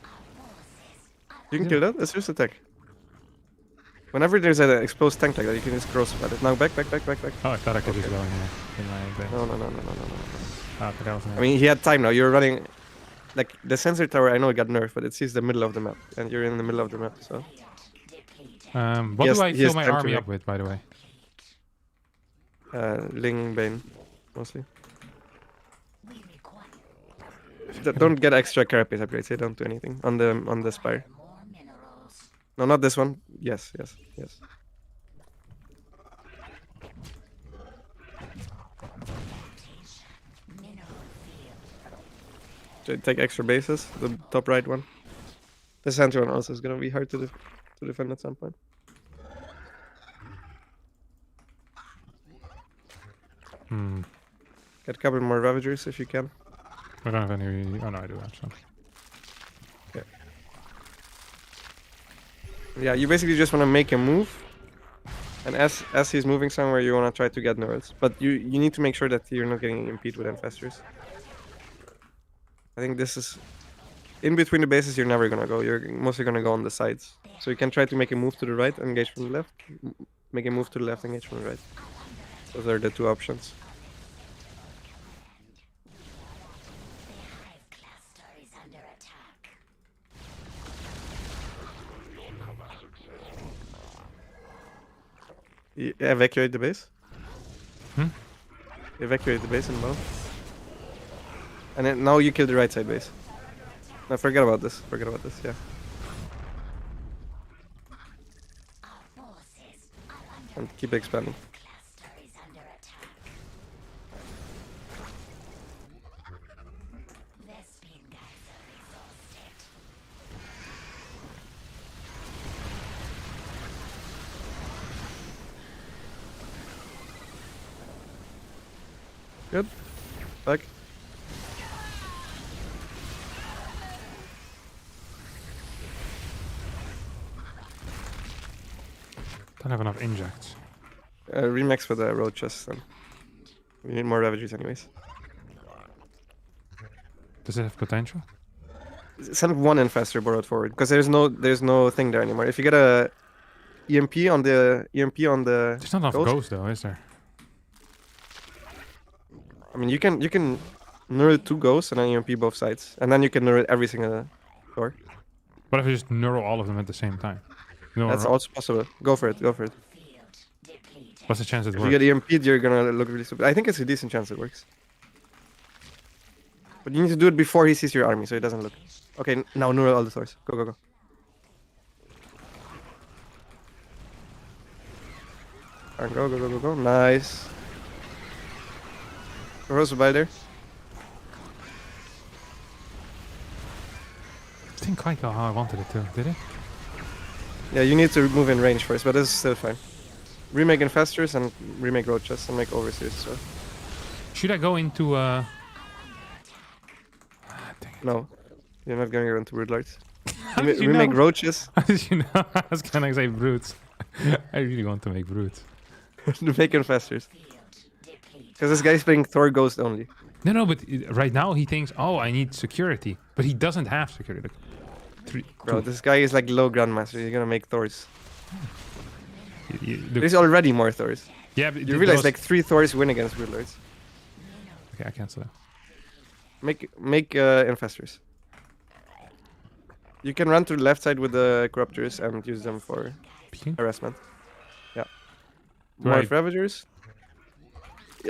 our forces. You can kill that, it's just attack. Whenever there's an exposed tank like that, you can just cross at it. Now back. Oh, I thought I could just go in here. In my base. No. Ah, but that was I mean, he had time now. You're running... Like, the sensor tower, I know it got nerfed, but it sees the middle of the map. And you're in the middle of the map, so... what Yes, do I he fill has my time to army make- up with, by the way? Ling Bane, mostly. We require Don't get extra carapace upgrades, they don't do anything. On the spire. more minerals. No, not this one. Yes. Mineral field. Take extra bases. The top right one. The center one also is gonna be hard to defend at some point. Get a couple more Ravagers if you can. I don't have any... Oh no, I do have some. Okay. Yeah, you basically just want to make a move. And as he's moving somewhere, you want to try to get Neurals. But you need to make sure that you're not getting impeded with Infestors. I think this is... In between the bases, you're never going to go. You're mostly going to go on the sides. So you can try to make a move to the right, engage from the left. Make a move to the left, engage from the right. Those are the two options. Evacuate the base. Evacuate the base and low. And then now you kill the right side base. No, forget about this. Forget about this, yeah. And keep expanding. Good. Back. Don't have enough injects. Remax for the road chest then. We need more Ravagers anyways. Does it have potential? Send one Infestor borrowed forward, because there's no thing there anymore. If you get a EMP on the There's not enough ghost, ghosts though, is there? I mean, you can neural 2 ghosts and then EMP both sides, and then you can neural every single door. What if I just neural all of them at the same time? No, That's also possible. Go for it. Go for it. what's the chance it If works? you get EMP'd, you're gonna look really stupid. I think it's a decent chance it works. But you need to do it before he sees your army, so he doesn't look. Okay, now neural all the doors. Go, go, go. And go, go, go, go, go. Nice. Rose by there. Didn't quite go how I wanted it to, did it? Yeah, you need to move in range first, but this is still fine. Remake Infestors and remake Roaches and make Overseers, so... Should I go into dang it. No. You're not going to go into Broodlords. How did you Remake know? Roaches. How did you know? I was gonna say brutes. I really want to make brutes. Make Infestors. Because this guy's playing Thor Ghost only. No, but right now he thinks, oh, I need security. But he doesn't have security. Bro, this guy is like low Grandmaster. He's gonna make Thors. Look, There's already more Thors. yeah, but You realize like 3 Thors win against Broodlords. Okay, I cancel that. Make Infestors. You can run to the left side with the Corruptors and use them for Peeking? harassment. Yeah. More Right. Ravagers.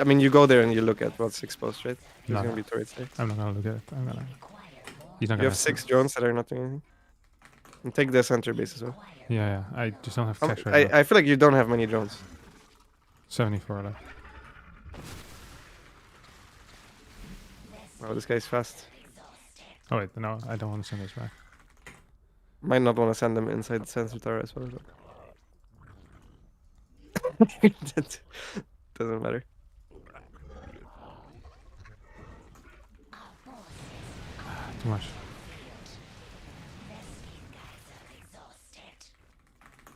I mean, you go there and you look at what's exposed, right? There's No. gonna be turrets there. I'm not gonna look at it. He's not You gonna have 6 drones that are not doing anything. And take the center base as well. Yeah, I just don't have cash right now. I feel like you don't have many drones. 74 left. Oh, this guy's fast. Oh wait, no, I don't want to send this back. Might not want to send them inside the sensor tower as well. That doesn't matter. Too much.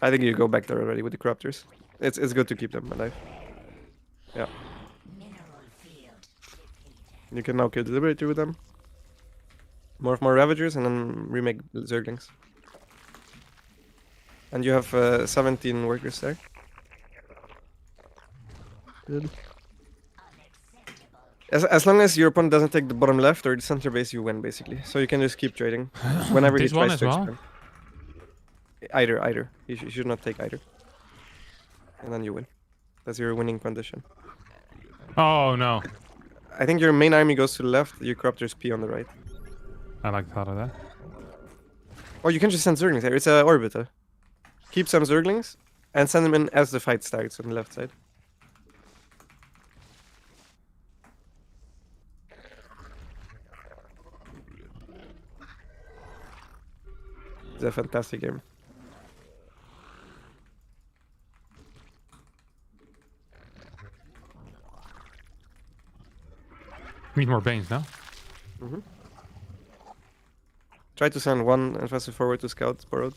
I think you go back there already with the Corruptors. It's good to keep them alive. Yeah. You can now kill the Liberator with them. More Ravagers and then remake Zerglings. And you have 17 workers there. Good. As long as your opponent doesn't take the bottom left or the center base, you win basically. So you can just keep trading whenever he This one tries as to well? expand. Either. You should not take either. And then you win. That's your winning condition. Oh no. I think your main army goes to the left, your Corruptors P on the right. I like the thought of that. Or you can just send Zerglings there. It's a Orbiter. Keep some Zerglings and send them in as the fight starts on the left side. It's a fantastic game. We need more Banes now. Try to send one infestor forward to scout Borrowed.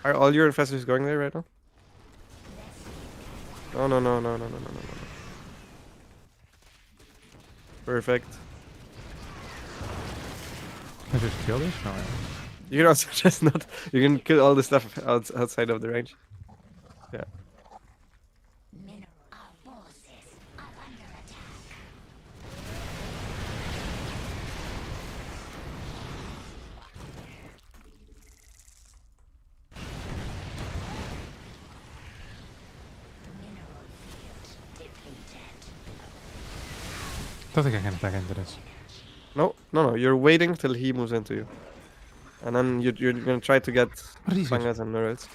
Are all your infestors going there right now? Oh no no no no no no no no. Perfect. Can I just kill this? No, You can also just not. You can kill all the stuff outside of the range. Yeah. Our forces are under attack. Mineral field depleted. don't think I can attack into this. No, no, no. You're waiting till he moves into you, and then you're gonna try to get What are these guys? Fangas and Neurals.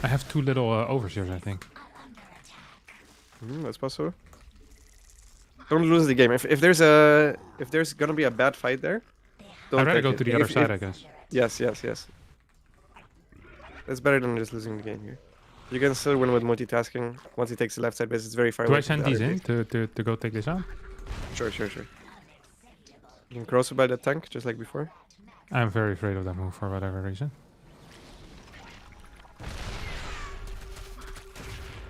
I have 2 little overseers, I think. That's possible. Don't lose the game. If there's gonna be a bad fight there, don't I'd rather take go it. to the other side, I guess. Yes, yes, yes. It's better than just losing the game here. You can still win with multitasking once he takes the left side base. It's very far Do away I from send the these other in base. to go take this out? Sure, sure, sure. You can cross by the tank, just like before. I'm very afraid of that move for whatever reason.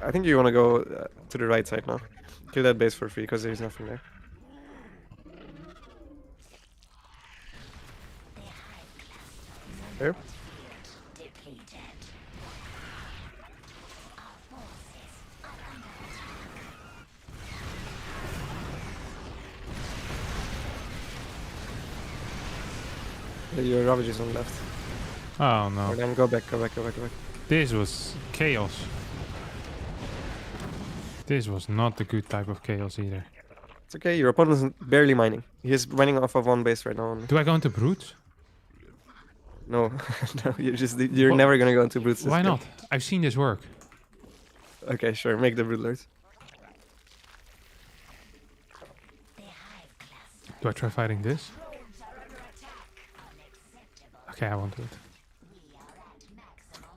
I think you want to go to the right side now. Kill that base for free, because there's nothing there. There. Depleted. Our forces are under attack. Your Ravage is on the left. Oh no. Or then go back, go back, go back, go back. This was chaos. This was not the good type of chaos either. It's okay, your opponent is barely mining. He's running off of one base right now only. Do I go into brutes? No, no, you're Well, never gonna go into brutes. this Why game. not? I've seen this work. Okay, sure, make the brood lords. The hive cluster. Do I try fighting this? Unacceptable. Okay, I won't do it. We are at maximum supply.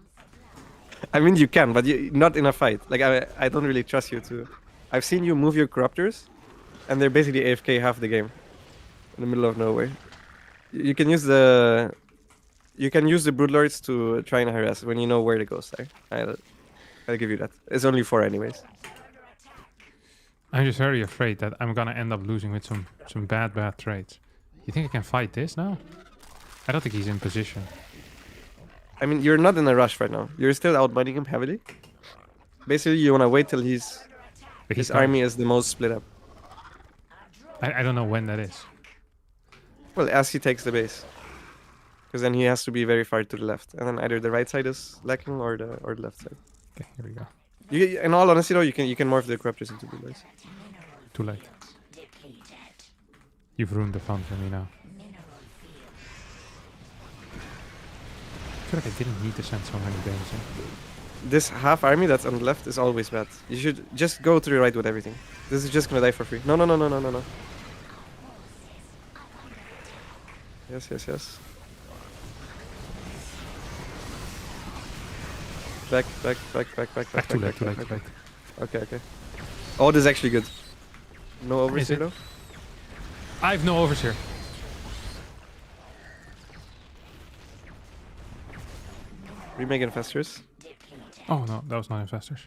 I mean, you can, but not in a fight. Like, I don't really trust you to. I've seen you move your corruptors, and they're basically AFK half the game, in the middle of nowhere. You can use the broodlords to try and harass when you know where the ghosts are. I'll give you that. It's only 4 anyways. I'm just very afraid that I'm gonna end up losing with some bad trades. You think I can fight this now? I don't think he's in position. I mean, you're not in a rush right now. You're still outmining him heavily. Basically, you wanna wait till But his he's army is the most split up. I don't know when that is. Well, as he takes the base. Because then he has to be very far to the left. And then either the right side is lacking or the left side. Okay, here we go. In all honesty though, you can morph the corruptors into broodlords. Too late. Depleted. You've ruined the fun for me now. Mineral field. I feel like I didn't need to send so many Banes in. This half army that's on the left is always bad. You should just go to the right with everything. This is just gonna die for free. No, no, no, no, no, no, no. Yes, yes, yes. Back, back, back, back, back, back, Too back, late, too back, late, back, too late. back. Okay, okay. Oh, this is actually good. No overseer it? though? I have no overseer. Remake infestors. Oh no, that was not investors.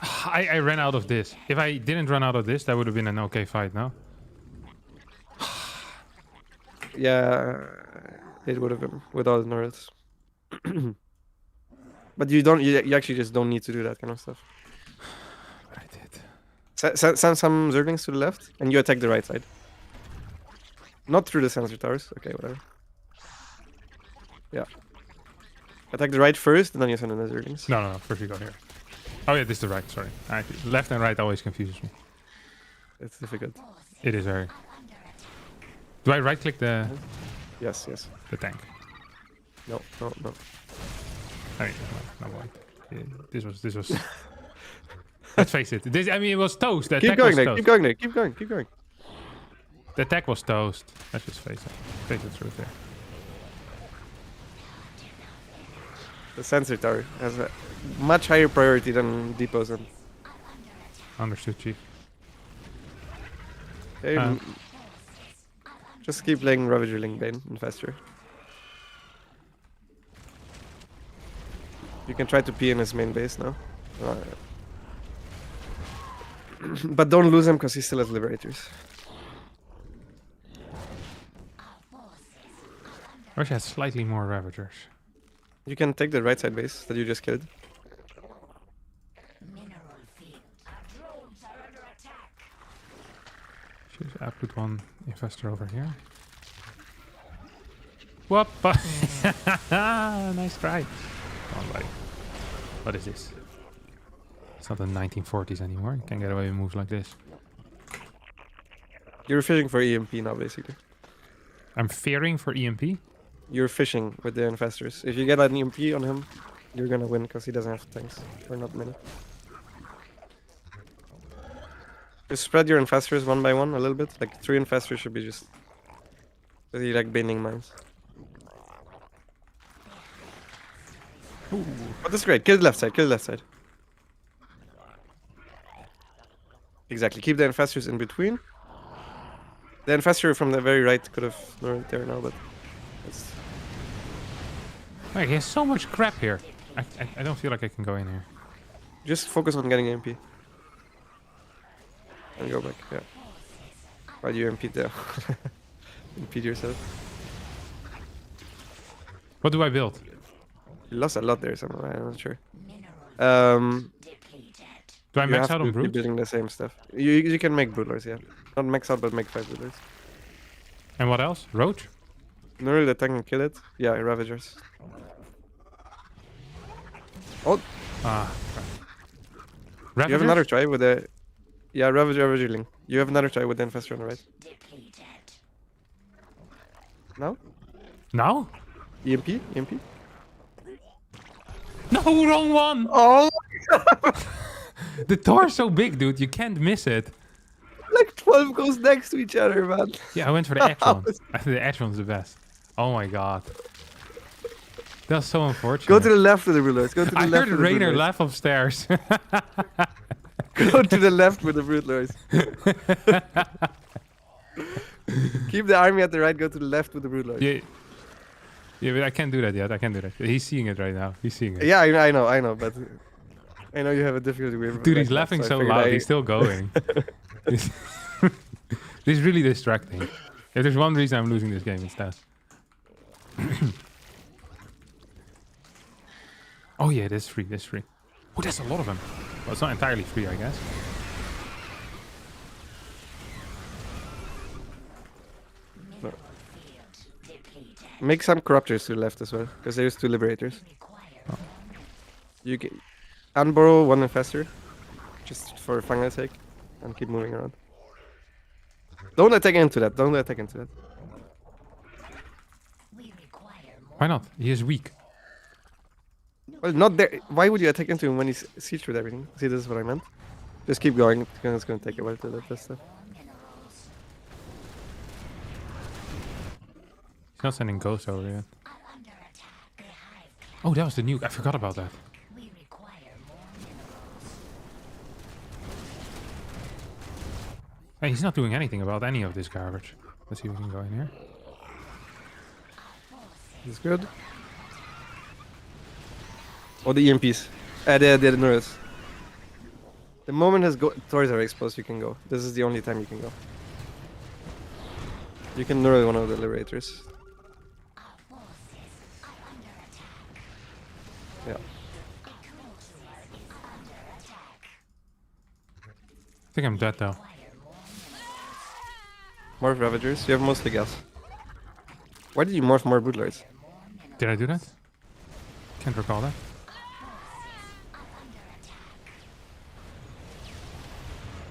I ran out of this. If I didn't run out of this, that would have been an okay fight, no? Yeah, it would have been with all the Nords. But you actually just don't need to do that kind of stuff. But I did. Send some Zerglings to the left, and you attack the right side. Not through the sensor towers. Okay, whatever. Yeah. Attack the right first, and then you send in the Zerglings. No, no, no. First you go here. Oh yeah, this is the right. Sorry. Left and right always confuses me. It's difficult. It is very. Do I right click the Yes, yes. tank? No, no, no. I mean, no point. This was. Let's face it. I mean, it was toast. The Keep attack going, was Nick. toast. Keep going, Nick. Keep going. Keep going. The attack was toast. Let's just face it. Face the truth here. The sensor tower has a much higher priority than depots. And Understood, Chief. okay, just keep playing Ravager Link Bane and faster. You can try to P in his main base now. But don't lose him because he still has Liberators. I wish I had slightly more Ravagers. You can take the right side base that you just killed. Mineral field. Our drones are under attack. Should I put one investor over here? Whoop! Nice try. Come on, buddy. What is this? It's not the 1940s anymore. You can't get away with moves like this. You're fishing for EMP now, basically. I'm fearing for EMP. You're fishing with the infestors. If you get an EMP on him, you're gonna win because he doesn't have tanks. Or not many. Just spread your infestors one by one a little bit. Like 3 infestors should be just really like bending mines. Ooh. But that's great. Kill the left side. Kill the left side. Exactly. Keep the infestors in between. The infestor from the very right could have lured there now, but it's... Wait, he has so much crap here. I don't feel like I can go in here. Just focus on getting MP. And go back, yeah. While you MP there. MP yourself. What do I build? You lost a lot there somewhere, I'm not sure. Mineral depleted. Do I You max have out on to keep brute? building the same stuff. You can make broodlords, yeah. Not max out, but make 5 broodlords. And what else? Roach? Neural attack and kill it. Yeah, Ravagers. Oh, Ah. you have another try with the... Yeah, Ravager Link. You have another try with the Infestor on the right. Depleted. Now? Now? EMP? EMP? No, wrong one! Oh! The door's so big, dude. You can't miss it. Like 12 goes next to each other, man. Yeah, I went for the edge one. I think the edge one's the best. Oh my god. That's so unfortunate. Go to the left with the rulers. Go to the I left heard with the Rainer rulers. laugh upstairs. Go to the left with the rulers. Keep the army at the right. Go to the left with the rulers. yeah. Yeah, but I can't do that yet. I can't do that. He's seeing it right now. He's seeing it. Yeah, I know, but I know you have a difficulty with. Dude, he's that, laughing I so figured loud. He's still going. This is really distracting. If there's one reason I'm losing this game, it's that. Oh yeah, this is free. This is free. Oh, there's a lot of them. Well, it's not entirely free, I guess. No. Make some corruptors to the left as well, because there's 2 liberators. Oh. You can unborrow 1 infestor, just for fun's sake, and keep moving around. Don't attack into that. Don't attack into that. We require more. Why not? He is weak. Well, not there. Why would you attack into him when he's siege with everything? See, this is what I meant. Just keep going. It's gonna take a while to let this stuff. Minerals. He's not sending ghosts over yet. Are under attack. The hive. Oh, that was the nuke. I forgot about that. We require more minerals. Hey, he's not doing anything about any of this garbage. Let's see if we can go in here. It's good. Oh, the EMPs. The Neuros. The moment his doors are exposed, you can go. This is the only time you can go. You can neural one of the liberators. Our forces are under attack. Yeah. The cruiser is under attack. I think I'm dead though. Require more minerals. Morph Ravagers. You have mostly gas. Why did you morph more Broodlords? Did I do that? Can't recall that. Are under attack.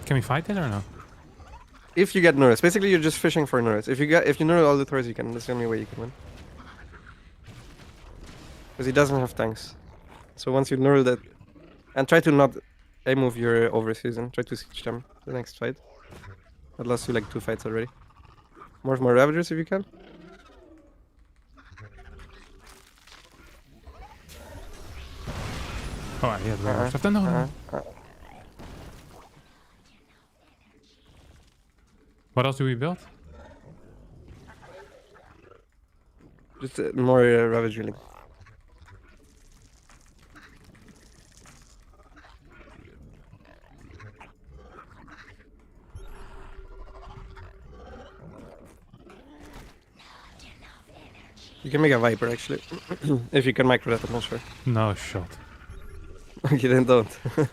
Can we fight it or no? If you get Neuros. Basically, you're just fishing for Neuros. If you neural all the Taurs you can, that's the only way you can win. Because he doesn't have tanks. So once you neural that, and try to not move your overseason. Try to siege them the next fight. That lost you like 2 fights already. More Ravagers if you can. Oh, yeah, the regular stuff. No. What else do we build? Just more Ravager link. You can make a Viper actually. If you can micro that, I'm not sure. No shot. Okay, then don't. Forces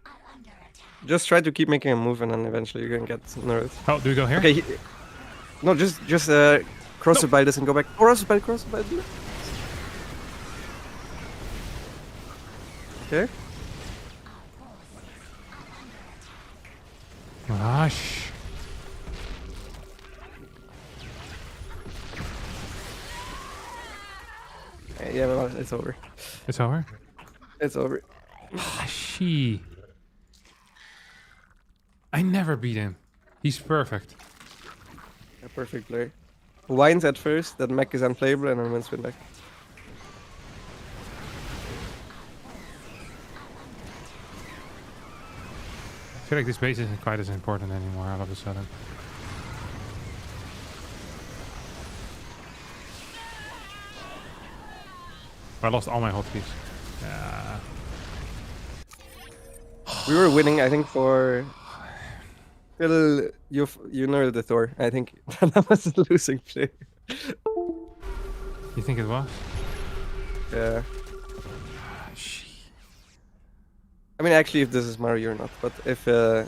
are under attack. Just try to keep making a move and then eventually you're gonna get nerfed. Oh, do we go here? Okay, no, just cross it by this and go back. Cross it by. Okay. Gosh. Yeah, well, it's over. It's over? It's over. She. I never beat him. He's perfect. A perfect play. Wines at first, that mech is unplayable, and then wins win back. I feel like this base isn't quite as important anymore all of a sudden. I lost all my hotkeys. We were winning, I think, for till you neural the Thor. I think that was a losing play. You think it was? Yeah. I mean, actually, if this is Mario, you're not. But if I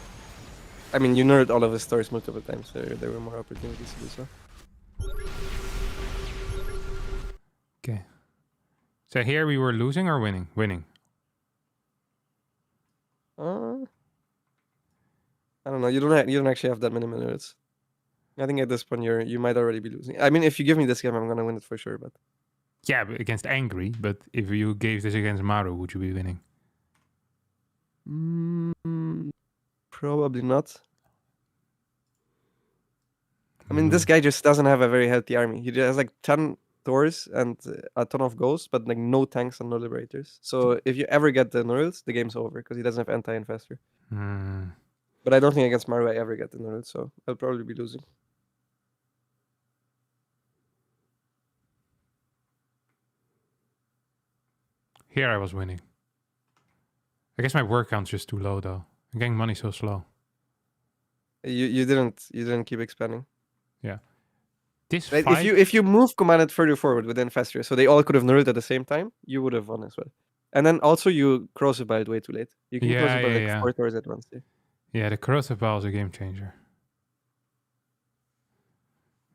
mean, you neured all of his Thors multiple times, so there were more opportunities to do so. Okay. So here we were losing or winning? Winning. I don't know. You don't actually have that many minutes. I think at this point you might already be losing. I mean, if you give me this game, I'm gonna win it for sure. But Yeah, but against Angry. But if you gave this against Maru, would you be winning? Probably not. I mean, this guy just doesn't have a very healthy army. He just has like 10 Thors and a ton of ghosts, but like no tanks and no liberators. So if you ever get the Neurals, the game's over because he doesn't have anti-infestor. But I don't think against Maru I ever get the Neurals, so I'll probably be losing. Here I was winning. I guess my work count's just too low though. I'm getting money so slow. You didn't keep expanding. Yeah. This Right? fight, If you move commanded further forward within faster, so they all could have neured at the same time, you would have won as well. And then also you cross it by way too late. You can cross it by like 4 Thors at once. Yeah, the corrosive ball is a game changer.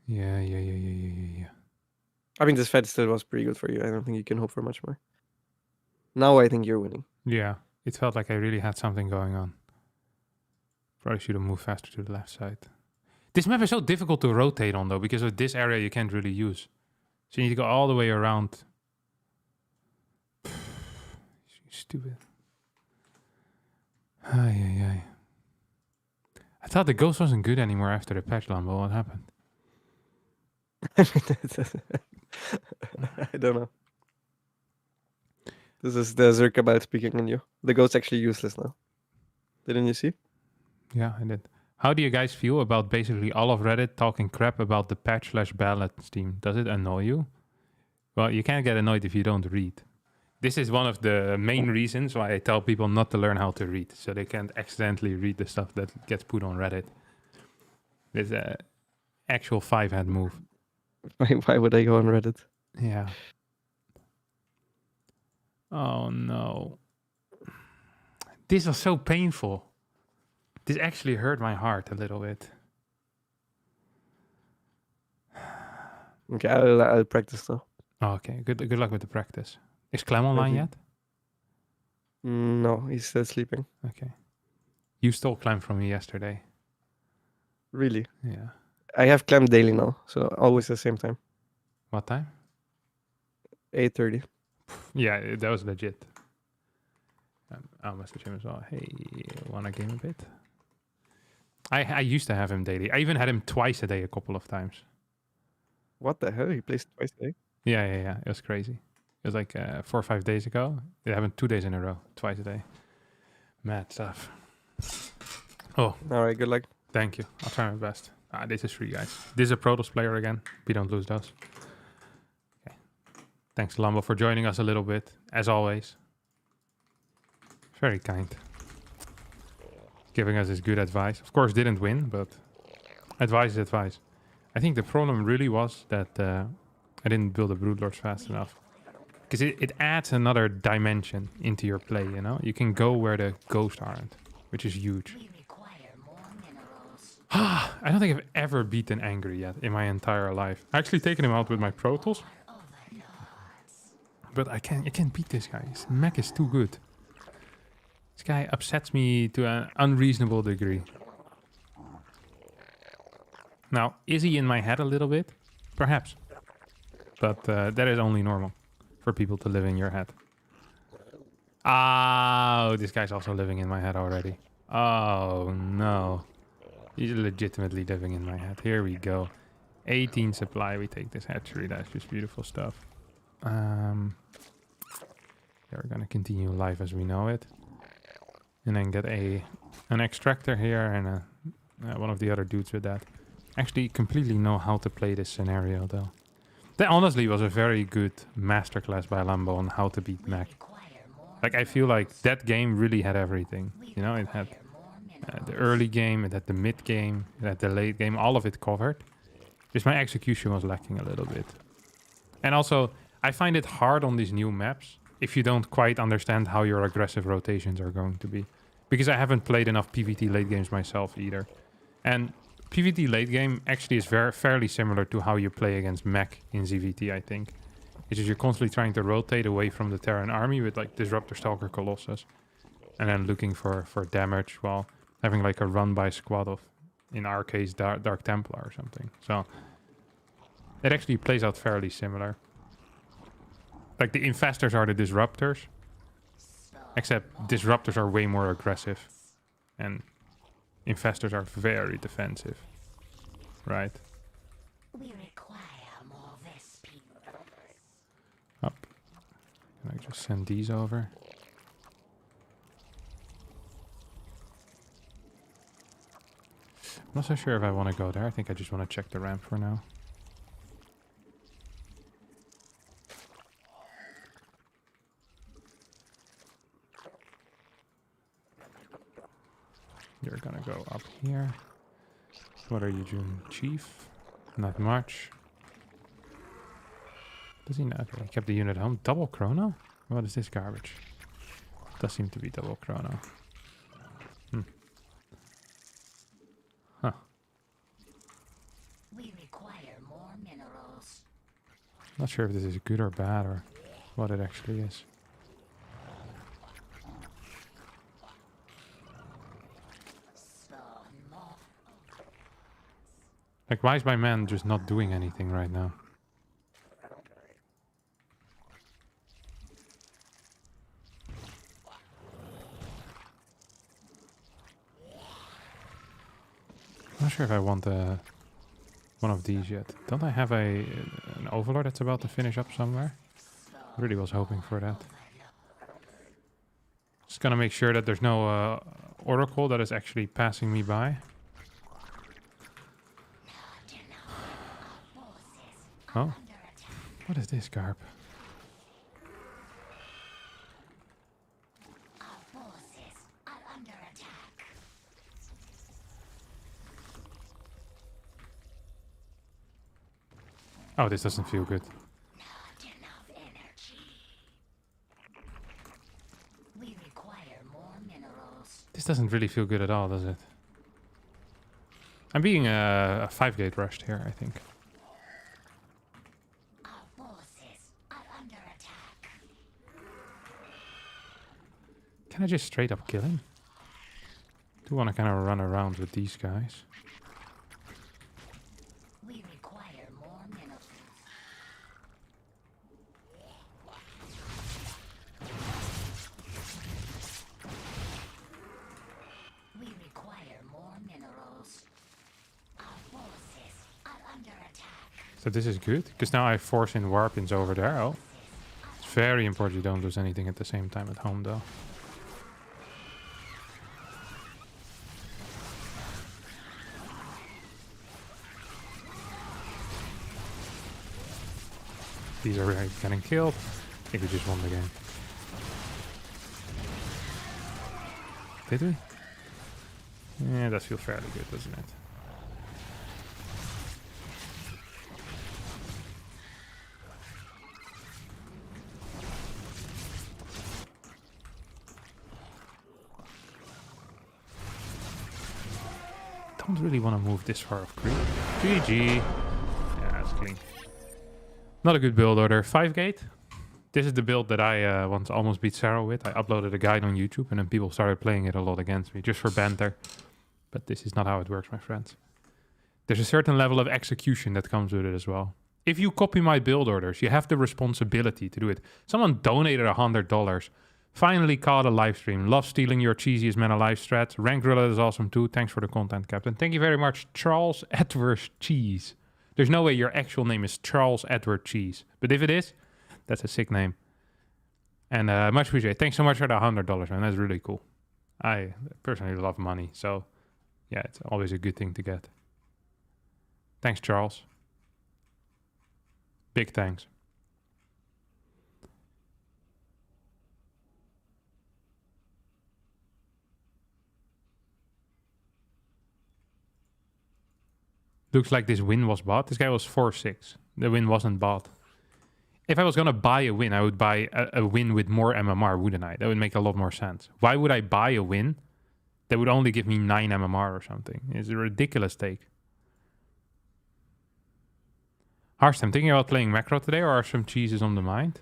Yeah. I mean, this fight still was pretty good for you. I don't think you can hope for much more. Now I think you're winning. Yeah, it felt like I really had something going on. Probably should have moved faster to the left side. This map is so difficult to rotate on though, because of this area you can't really use. So you need to go all the way around. Stupid. Ay. I thought the ghost wasn't good anymore after the patch, Lambo. What happened? I don't know. This is the Zerkabal speaking on you. The ghost's actually useless now. Didn't you see? Yeah, I did. How do you guys feel about basically all of Reddit talking crap about the patch/ballad team? Does it annoy you? Well, you can't get annoyed if you don't read. This is one of the main reasons why I tell people not to learn how to read, so they can't accidentally read the stuff that gets put on Reddit. It's an actual 5-hand move. Why would I go on Reddit? Yeah. Oh no. This was so painful. This actually hurt my heart a little bit. Okay, I'll practice though. Oh, okay, good luck with the practice. Is Clem online yet? No, he's still sleeping. Okay. You stole Clem from me yesterday. Really. Yeah. I have clamp daily now, so always the same time. What time? 8:30. Yeah, that was legit. I'll message him as well. Hey, wanna game a bit? I used to have him daily. I even had him twice a day a couple of times. What the hell? He plays twice a day? Yeah. It was crazy. It was like 4 or 5 days ago. It happened 2 days in a row, twice a day. Mad stuff. Oh, All right, good luck. thank you. I'll try my best. This is free, guys. This is a Protos player again. We don't lose those. Okay. Thanks, Lambo, for joining us a little bit, as always. Very kind. Giving us his good advice. Of course, didn't win, but advice is advice. I think the problem really was that I didn't build the Broodlords fast enough. Because it adds another dimension into your play, you know? You can go where the ghosts aren't, which is huge. We require more minerals. I don't think I've ever beaten Angry yet in my entire life. I actually taken him out with my Protos, Overlords. but I can't beat this guy. His mech is too good. This guy upsets me to an unreasonable degree. Now, is he in my head a little bit? Perhaps. But that is only normal for people to live in your head. Oh, this guy's also living in my head already. Oh, no. He's legitimately living in my head. Here we go. 18 supply. We take this hatchery. That's just beautiful stuff. Yeah, we're going to continue life as we know it. And then get an extractor here and one of the other dudes with that. Actually completely know how to play this scenario though. That honestly was a very good masterclass by Lambo on how to beat mech. Like I feel like that game really had everything. You know, it had the early game, it had the mid game, it had the late game, all of it covered. Just my execution was lacking a little bit. And also, I find it hard on these new maps if you don't quite understand how your aggressive rotations are going to be. Because I haven't played enough PvT late games myself either. And PvT late game actually is fairly similar to how you play against mech in ZVT, I think. It's just you're constantly trying to rotate away from the Terran army with like Disruptor, Stalker, Colossus. And then looking for damage while having like a run-by squad of, in our case, Dark Templar or something. So it actually plays out fairly similar. Like the Infestors are the Disruptors. Except Disruptors are way more aggressive. And Infestors are very defensive. Right? We require more Vespine. Up. Can I just send these over? I'm not so sure if I want to go there. I think I just want to check the ramp for now. You're gonna go up here. What are you doing, Chief? Not much. Does he not? Okay, he kept the unit home. Double chrono? What is this garbage? Does seem to be double chrono. Huh. We require more minerals. Not sure if this is good or bad or what it actually is. Like, why is my man just not doing anything right now? I'm not sure if I want one of these yet. Don't I have an Overlord that's about to finish up somewhere? I really was hoping for that. Just gonna make sure that there's no Oracle that is actually passing me by. Oh, what is this, Garp? Our forces are under attack. Oh, this doesn't feel good. Not enough energy. We require more minerals. This doesn't really feel good at all, does it? I'm being a 5-gate rushed here, I think. Can I just straight up kill him? I do want to kind of run around with these guys. So this is good, because now I force in warp-ins over there. Oh. It's very important you don't lose anything at the same time at home, though. These are getting killed. I think we just won the game. Did we? Yeah, that feels fairly good, doesn't it? Don't really want to move this far off creep. GG. Yeah, that's clean. Not a good build order. 5 gate. This is the build that I want to almost beat Sarah with. I uploaded a guide on YouTube and then people started playing it a lot against me just for banter. But this is not how it works, my friends. There's a certain level of execution that comes with it as well. If you copy my build orders, you have the responsibility to do it. Someone donated $100. Finally caught a live stream. Love stealing your cheesiest man alive strats. Rank Gorilla is awesome too. Thanks for the content, Captain. Thank you very much, Charles Edward Cheese. There's no way your actual name is Charles Edward Cheese. But if it is, that's a sick name. And much appreciated. Thanks so much for the $100, man. That's really cool. I personally love money. So, yeah, it's always a good thing to get. Thanks, Charles. Big thanks. Looks like this win was bought. This guy was 4-6. The win wasn't bought. If I was going to buy a win, I would buy a win with more MMR, wouldn't I? That would make a lot more sense. Why would I buy a win that would only give me 9 MMR or something? It's a ridiculous take. Harstem, thinking about playing macro today, or are some cheeses on the mind?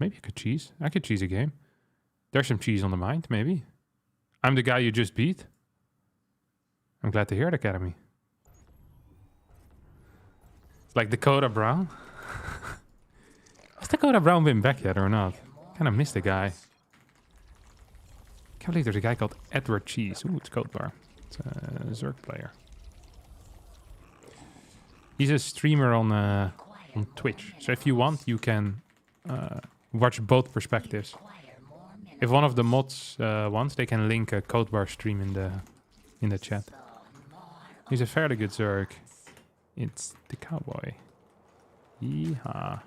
Maybe I could cheese. I could cheese a game. There's some cheese on the mind, maybe. I'm the guy you just beat. I'm glad to hear it, Academy. It's like Dakota Brown. Has Dakota Brown been back yet or not? Kind of missed the guy. Can't believe there's a guy called Edward Cheese. Ooh, it's Code Bar. It's a Zerg player. He's a streamer on Twitch. So if you want, you can watch both perspectives. If one of the mods wants, they can link a Code Bar stream in the chat. He's a fairly good Zerg. It's the cowboy. Yeehaw.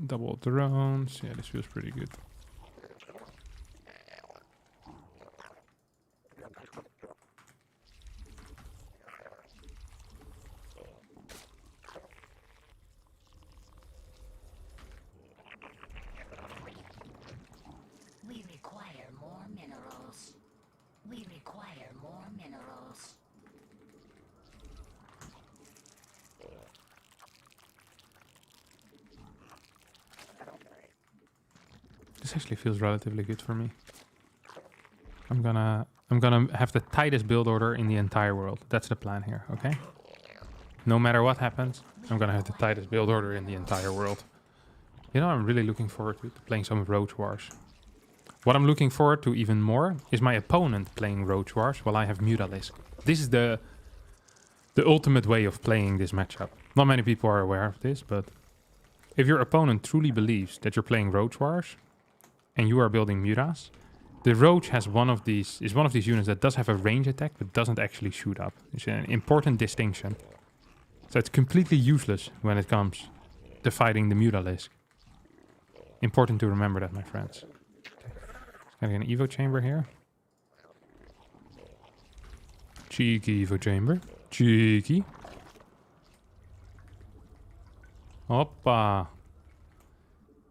Double drones. Yeah, this feels pretty good. We require more minerals. We require more minerals. This actually feels relatively good for me. I'm gonna have the tightest build order in the entire world. That's the plan here, okay? No matter what happens, I'm gonna have the tightest build order in the entire world. You know, I'm really looking forward to playing some Roach Wars. What I'm looking forward to even more is my opponent playing Roach Wars while I have Mutalisk. This is the ultimate way of playing this matchup. Not many people are aware of this, but if your opponent truly believes that you're playing Roach Wars and you are building Mutas, the Roach is one of these units that does have a range attack but doesn't actually shoot up. It's an important distinction. So it's completely useless when it comes to fighting the Mutalisk. Important to remember that, my friends. Got an Evo chamber here. Cheeky Evo chamber. Cheeky. Hoppa.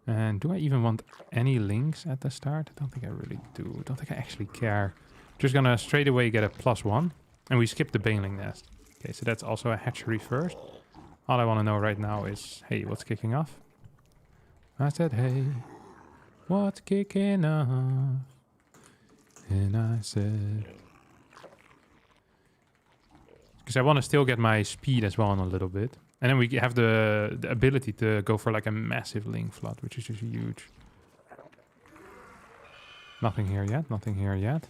And do I even want any links at the start? I don't think I really do. I don't think I actually care. Just gonna straight away get a +1. And we skip the baneling nest. Okay, so that's also a hatchery first. All I want to know right now is, hey, what's kicking off? I said, hey, what's kicking off? And I said... Because I want to still get my speed as well in a little bit. And then we have the ability to go for like a massive link flood, which is just huge. Nothing here yet, nothing here yet.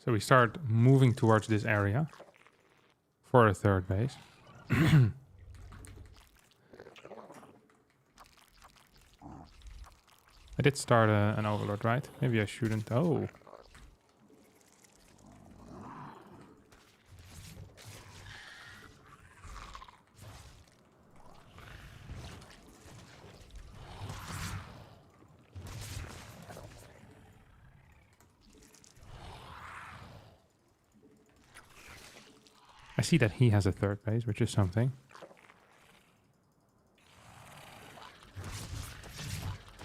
So we start moving towards this area for a third base. I did start an overlord, right? Maybe I shouldn't. Oh. I see that he has a third base, which is something.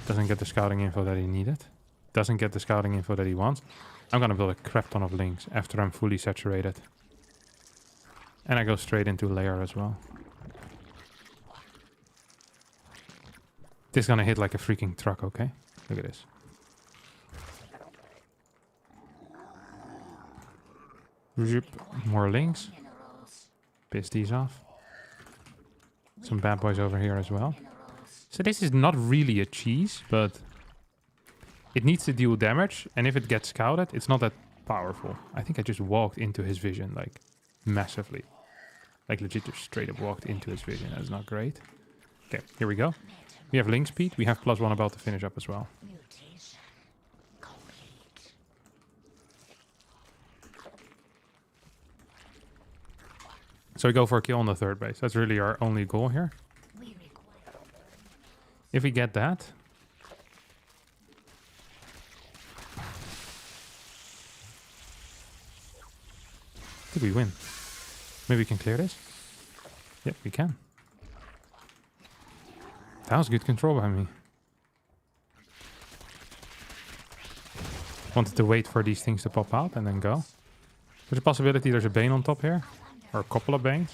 Doesn't get the scouting info that he needed. Doesn't get the scouting info that he wants. I'm gonna build a crap ton of links after I'm fully saturated. And I go straight into layer as well. This is gonna hit like a freaking truck, okay? Look at this. Zoop. More links. Piss these off. Some bad boys over here as well. So this is not really a cheese, but it needs to deal damage. And if it gets scouted, it's not that powerful. I think I just walked into his vision, like, massively. Like, legit just straight up walked into his vision. That's not great. Okay, here we go. We have link speed. We have +1 about to finish up as well. So we go for a kill on the third base. That's really our only goal here. If we get that... Did we win? Maybe we can clear this? Yep, we can. That was good control by me. Wanted to wait for these things to pop out and then go. There's a possibility there's a Bane on top here. Or a couple of Banes.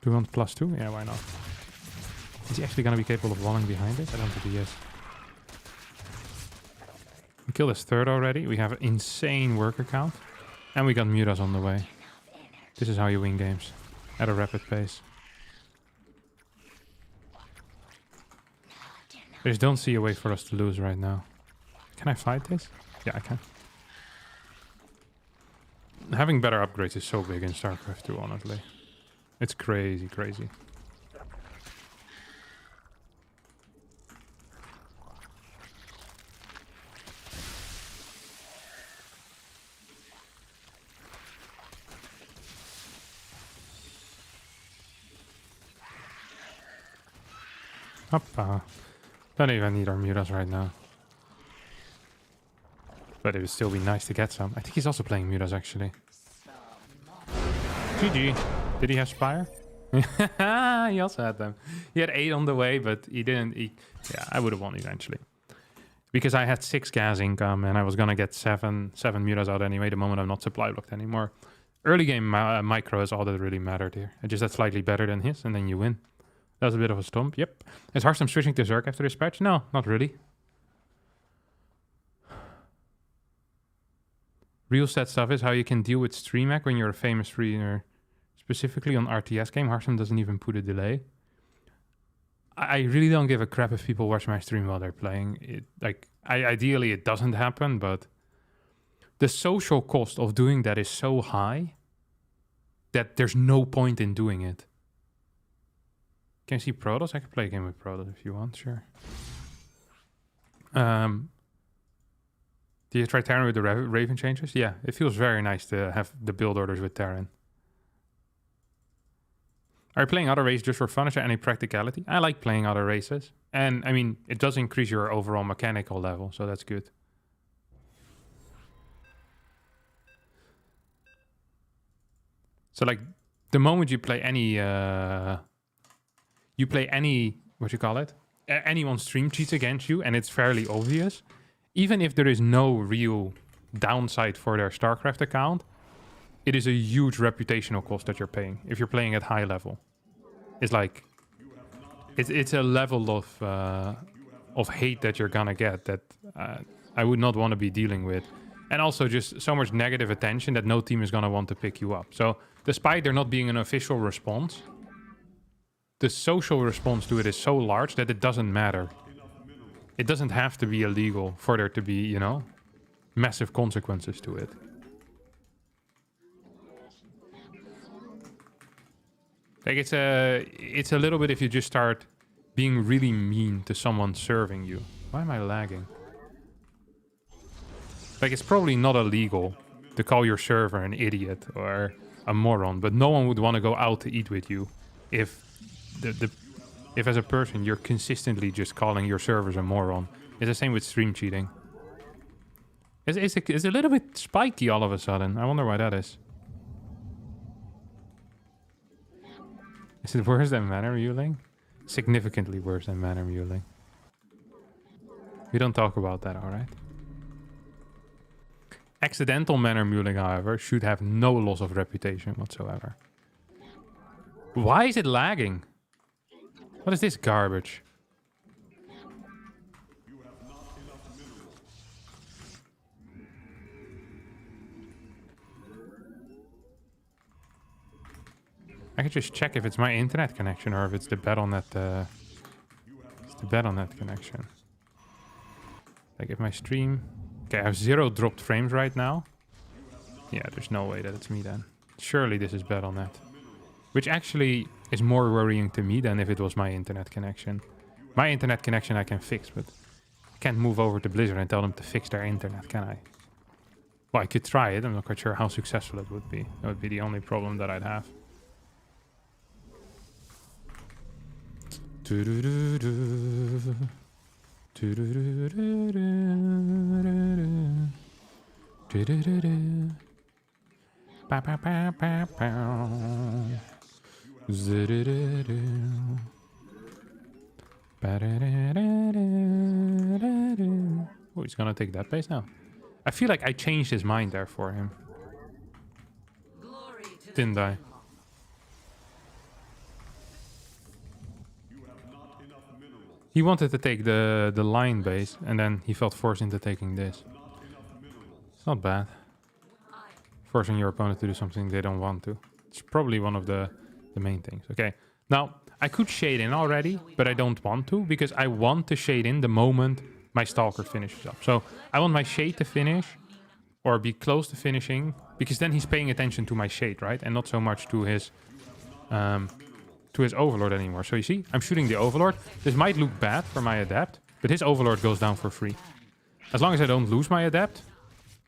Do we want +2? Yeah, why not? Is he actually going to be capable of walling behind this? I don't think he is. We killed his third already. We have an insane worker count. And we got Mutas on the way. This is how you win games. At a rapid pace. I just don't see a way for us to lose right now. Can I fight this? Yeah, I can. Having better upgrades is so big in StarCraft 2, honestly. It's crazy, crazy. Hoppa. Don't even need our Mutas right now. But it would still be nice to get some. I think he's also playing Mutas, actually. GG. Did he have Spire? He also had them. He had 8 on the way, but he didn't... yeah, I would have won eventually. Because I had 6 gas income, and I was going to get 7 Mutas out anyway, the moment I'm not supply blocked anymore. Early game micro is all that really mattered here. I just had slightly better than his, and then you win. That was a bit of a stomp. Yep. Is Harstem switching to Zerg after this patch? No, not really. Real sad stuff is how you can deal with stream hack when you're a famous streamer. Specifically on RTS game, Harstem doesn't even put a delay. I really don't give a crap if people watch my stream while they're playing. Ideally it doesn't happen, but the social cost of doing that is so high that there's no point in doing it. Can you see Protos? I can play a game with Protos if you want, sure. Do you try Terran with the Raven changes? Yeah, it feels very nice to have the build orders with Terran. Are you playing other races just for fun? Is there any practicality? I like playing other races. And, I mean, it does increase your overall mechanical level, so that's good. So, like, the moment you play any... what you call it? Anyone stream cheats against you, and it's fairly obvious. Even if there is no real downside for their StarCraft account, it is a huge reputational cost that you're paying if you're playing at high level. It's like... It's a level of hate that you're gonna get that I would not want to be dealing with. And also just so much negative attention that no team is going to want to pick you up. So despite there not being an official response, the social response to it is so large that it doesn't matter. It doesn't have to be illegal for there to be, you know, massive consequences to it. Like it's a little bit if you just start being really mean to someone serving you. Why am I lagging? Like, it's probably not illegal to call your server an idiot or a moron, but no one would want to go out to eat with you if if as a person you're consistently just calling your servers a moron. It's the same with stream cheating. It's a little bit spiky all of a sudden. I wonder why that is. Is it worse than manner muling? Significantly worse than manner muling. We don't talk about that, alright? Accidental manner muling, however, should have no loss of reputation whatsoever. Why is it lagging? What is this garbage? I could just check if it's my internet connection or if it's the Battle.net connection. Like if my stream... Okay, I have 0 dropped frames right now. Yeah, there's no way that it's me then. Surely this is Battle.net. Which actually is more worrying to me than if it was my internet connection. My internet connection I can fix, but I can't move over to Blizzard and tell them to fix their internet, can I? Well, I could try it. I'm not quite sure how successful it would be. That would be the only problem that I'd have. Oh, he's gonna take that base now. I feel like I changed his mind there for him. Didn't I? He wanted to take the lion base, and then he felt forced into taking this. It's not bad. Forcing your opponent to do something they don't want to. It's probably one of the main things. Okay, now I could shade in already, but I don't want to, because I want to shade in the moment my Stalker finishes up. So I want my shade to finish, or be close to finishing, because then he's paying attention to my shade, right? And not so much to his Overlord anymore. So you see, I'm shooting the Overlord. This might look bad for my Adept, but his Overlord goes down for free. As long as I don't lose my Adept,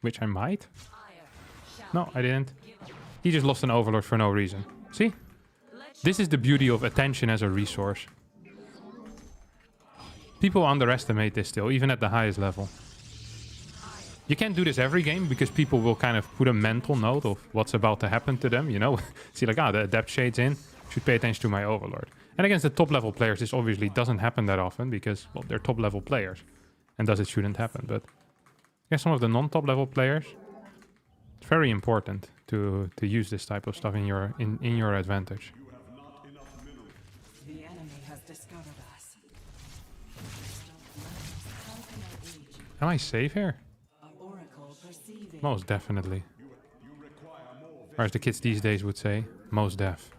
which I might. No, I didn't. He just lost an Overlord for no reason. See? This is the beauty of attention as a resource. People underestimate this still, even at the highest level. You can't do this every game, because people will kind of put a mental note of what's about to happen to them, you know? See, like, the Adept shade's in. Should pay attention to my Overlord. And against the top level players, this obviously doesn't happen that often, because, well, they're top level players. And thus it shouldn't happen. But I guess some of the non-top level players, it's very important to use this type of stuff in your advantage. The enemy has discovered us. Am I safe here? Oracle perceiving. Most definitely. Or as the kids these days would say, most def.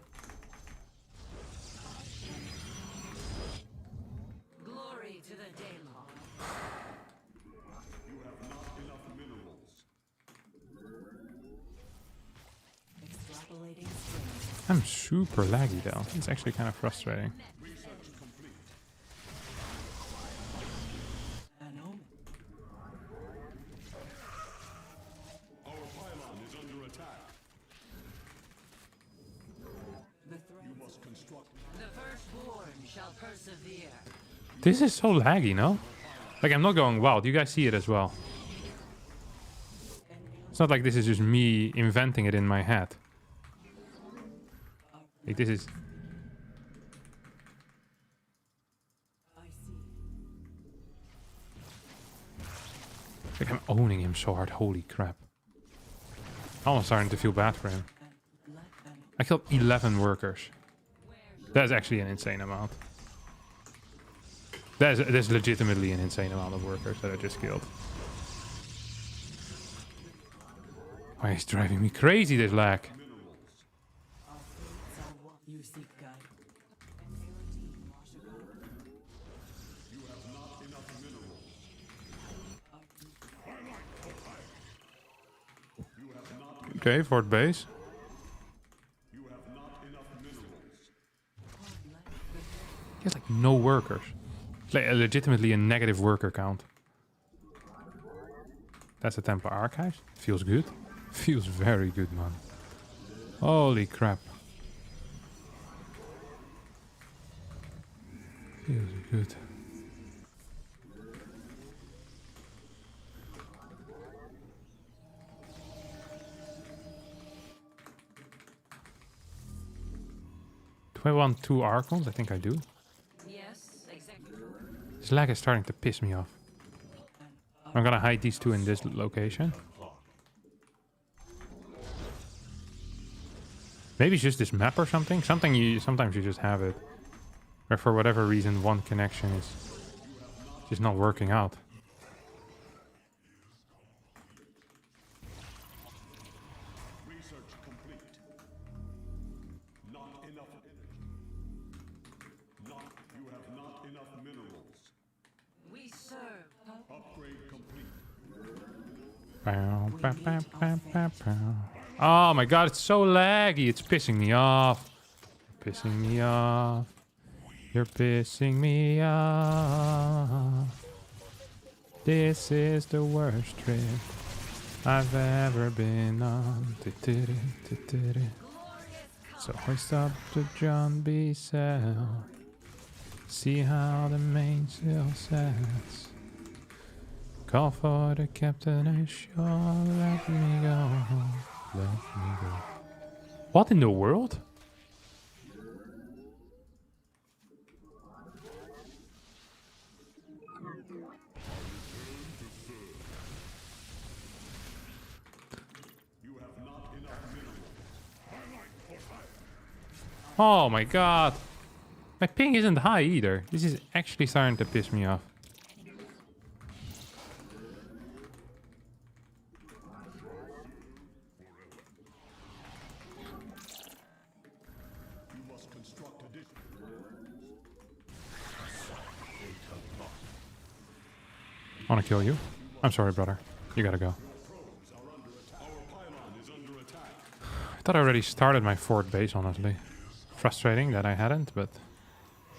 Glory to the Daemon. Extrapolating strings. I'm super laggy though. It's actually kind of frustrating. An omen. The threat. The firstborn shall persevere. This is so laggy, no? Like, I'm not going wild. You guys see it as well. It's not like this is just me inventing it in my head. Like, this is... I see. Like, I'm owning him so hard. Holy crap. I'm starting to feel bad for him. I killed 11 workers. That's actually an insane amount. That's legitimately an insane amount of workers that I just killed. Why is driving me crazy, this lag? Our fates are what you seek guide. Okay, fourth base. He has like no workers. It's like legitimately a negative worker count. That's the Temple Archives. Feels good. Feels very good, man. Holy crap. Feels good. Do I want 2 Archons? I think I do. Yes, exactly. This lag is starting to piss me off. I'm gonna hide these 2 in this location. Maybe it's just this map or something. Sometimes you just have it. Or for whatever reason, one connection is just not working out. Research complete. Not enough energy. You have not enough minerals. We serve. Upgrade complete. Bow, bow, bow, bow, bow, bow. Oh my god, it's so laggy. It's pissing me off. Pissing me off. You're pissing me off. This is the worst trip I've ever been on. So hoist up to John B. Cell. See how the mainsail sets. Call for the captain and sure let me go. Let me go. What in the world? Oh my god. My ping isn't high either. This is actually starting to piss me off. You must construct additional. I wanna kill you. I'm sorry, brother. You gotta go. I thought I already started my 4th base, honestly. Frustrating that I hadn't, but...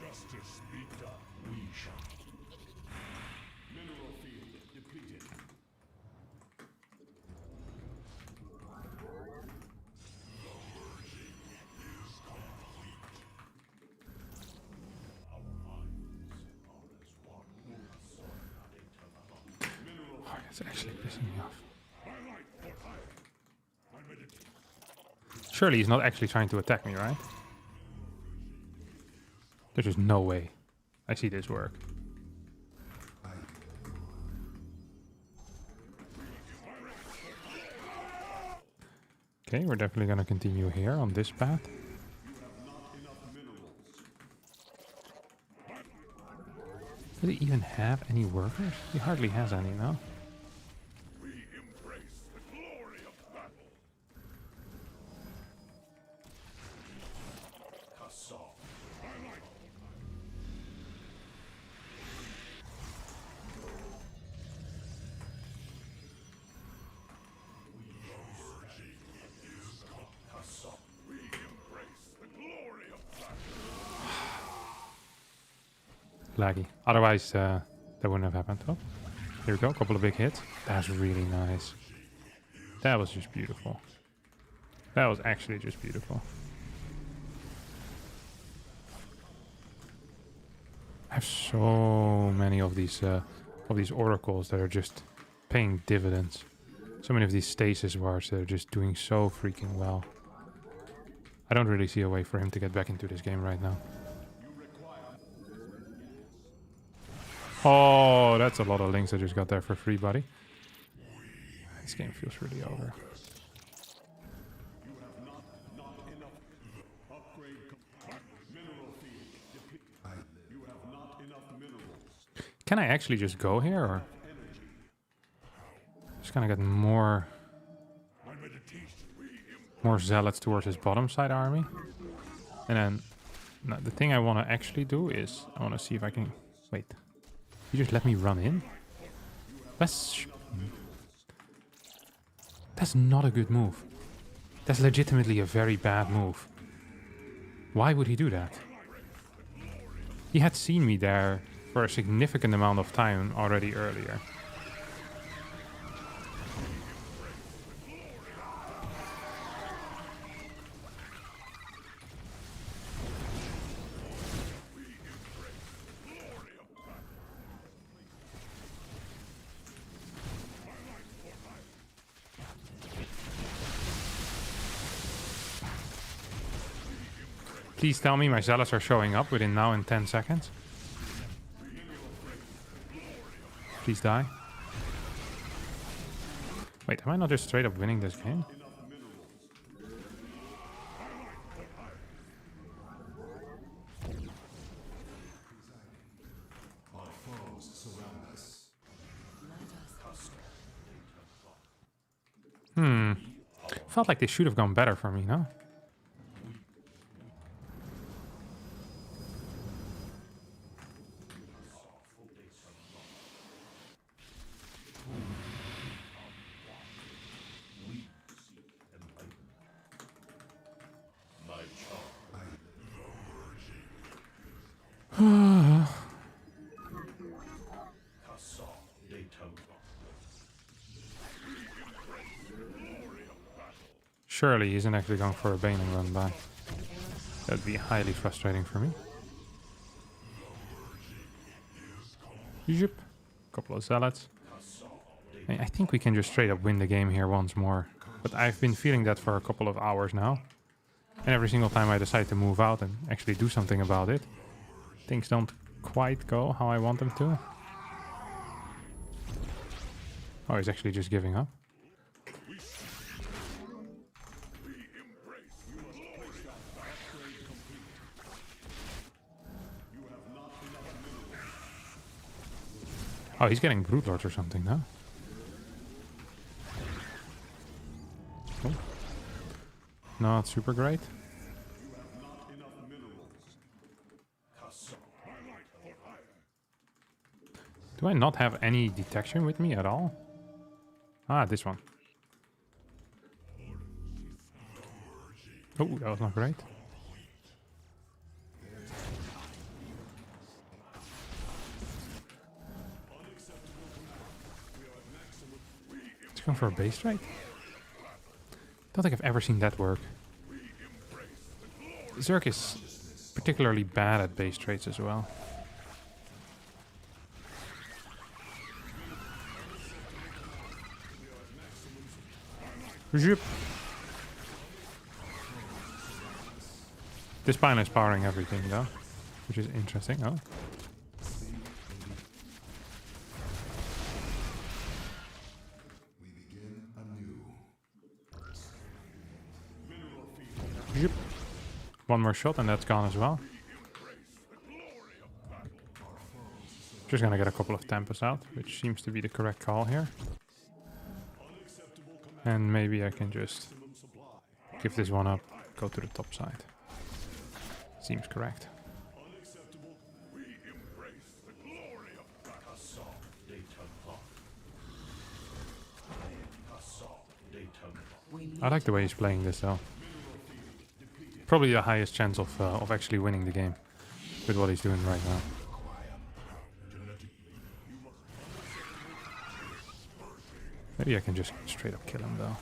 Justice be done. We shall. Mineral field depleted. Oh, it's actually pissing me off. Surely he's not actually trying to attack me, right? There's just no way I see this work. Okay, we're definitely gonna continue here on this path. Does he even have any workers? He hardly has any, no? We embrace the glory of battle. Kassaw. We embrace the glory of battle. Laggy. Otherwise, that wouldn't have happened. Oh, here we go. A couple of big hits. That's really nice. That was just beautiful. That was actually just beautiful. I have so many of these oracles that are just paying dividends. So many of these stasis wars that are just doing so freaking well. I don't really see a way for him to get back into this game right now. Oh, that's a lot of links I just got there for free, buddy. This game feels really over. Can I actually just go here, or just gonna get more more zealots towards his bottom side army. And then now, the thing I want to actually do is I want to see if I can... Wait. You just let me run in? That's not a good move. That's legitimately a very bad move. Why would he do that? He had seen me there for a significant amount of time already earlier. Please tell me my zealots are showing up within now and 10 seconds. Please die. Wait, am I not just straight up winning this game? Felt like they should have gone better for me, no? Surely he isn't actually going for a Bane and run by. That'd be highly frustrating for me. Yep. Couple of zealots. I think we can just straight up win the game here once more. But I've been feeling that for a couple of hours now. And every single time I decide to move out and actually do something about it, things don't quite go how I want them to. Oh, he's actually just giving up. Oh, he's getting Brute Lords or something now. Oh. Not super great. Do I not have any detection with me at all? Ah, this one. Oh, that was not great. Going for a base strike? Don't think I've ever seen that work. Zerg is particularly bad at base trades as well. Zip. This Spine is powering everything though, which is interesting. Oh. Yep. One more shot and that's gone as well. Just gonna get a couple of Tempest out, which seems to be the correct call here. And maybe I can just give this one up, go to the top side. Seems correct. I like the way he's playing this though. Probably the highest chance of actually winning the game with what he's doing right now. Maybe I can just straight up kill him though.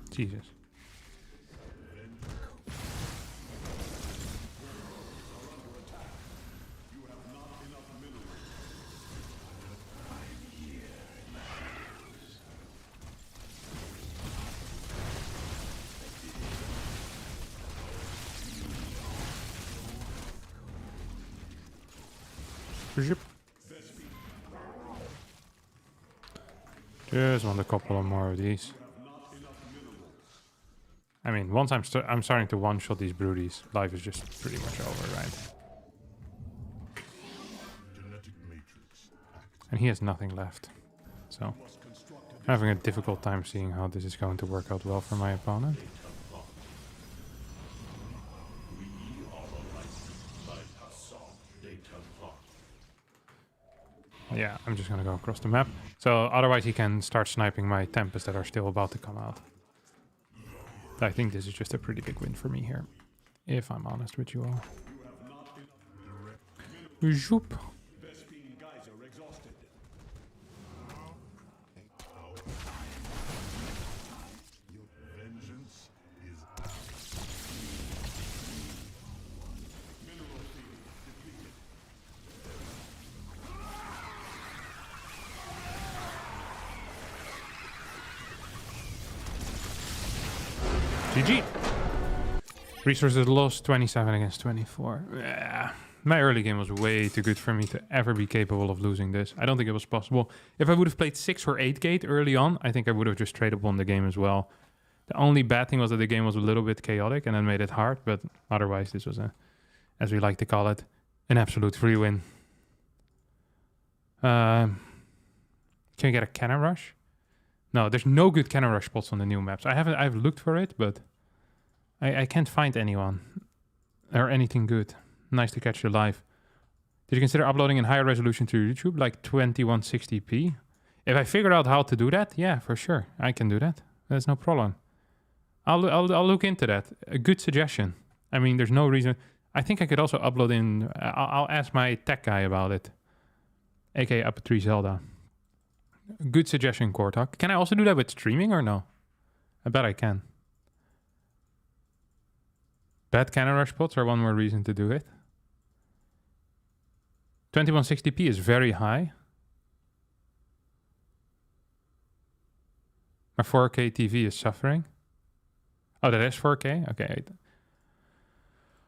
Jesus. Zip. Just want a couple of more of these. I mean, once I'm starting to one-shot these broodies, life is just pretty much over, right? Genetic matrix. And he has nothing left. So, I'm having a difficult time seeing how this is going to work out well for my opponent. Yeah, I'm just gonna go across the map. So otherwise he can start sniping my Tempests that are still about to come out. I think this is just a pretty big win for me here, if I'm honest with you all. Zoop. Vengeance is GG. Resources lost 27 against 24. Yeah. My early game was way too good for me to ever be capable of losing this. I don't think it was possible. If I would have played 6 or 8 gate early on, I think I would have just traded won the game as well. The only bad thing was that the game was a little bit chaotic and then made it hard, but otherwise this was, as we like to call it, an absolute free win. Can you get a cannon rush? No, there's no good cannon rush spots on the new maps. I've looked for it, but I can't find anyone or anything good. Nice to catch you live. Did you consider uploading in higher resolution to YouTube, like 2160p? If I figure out how to do that, yeah, for sure. I can do that. That's no problem. I'll look into that. A good suggestion. I mean, there's no reason. I think I could also upload in... I'll ask my tech guy about it. A.k.a. Up3 Zelda. Good suggestion, Kortok. Can I also do that with streaming or no? I bet I can. Bad cannon rush spots are one more reason to do it. 2160p is very high. My 4K TV is suffering. Oh, that is 4K? Okay.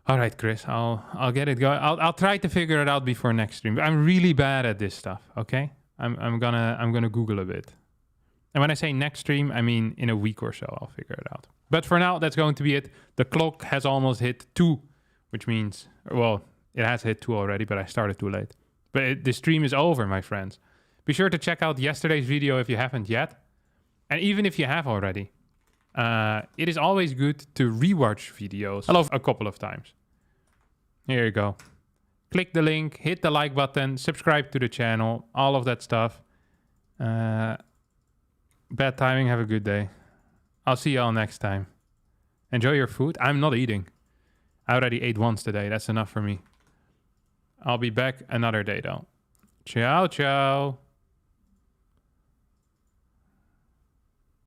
All right, Chris. I'll get it going. I'll try to figure it out before next stream. I'm really bad at this stuff, okay? I'm gonna Google a bit. And when I say next stream, I mean in a week or so I'll figure it out. But for now, that's going to be it. The clock has almost hit 2, which means, well, it has hit 2 already, but I started too late. But the stream is over, my friends. Be sure to check out yesterday's video if you haven't yet. And even if you have already, it is always good to rewatch videos a couple of times. Here you go. Click the link, hit the like button, subscribe to the channel, all of that stuff. Bad timing, have a good day. I'll see y'all next time. Enjoy your food. I'm not eating. I already ate once today. That's enough for me. I'll be back another day though. Ciao, ciao.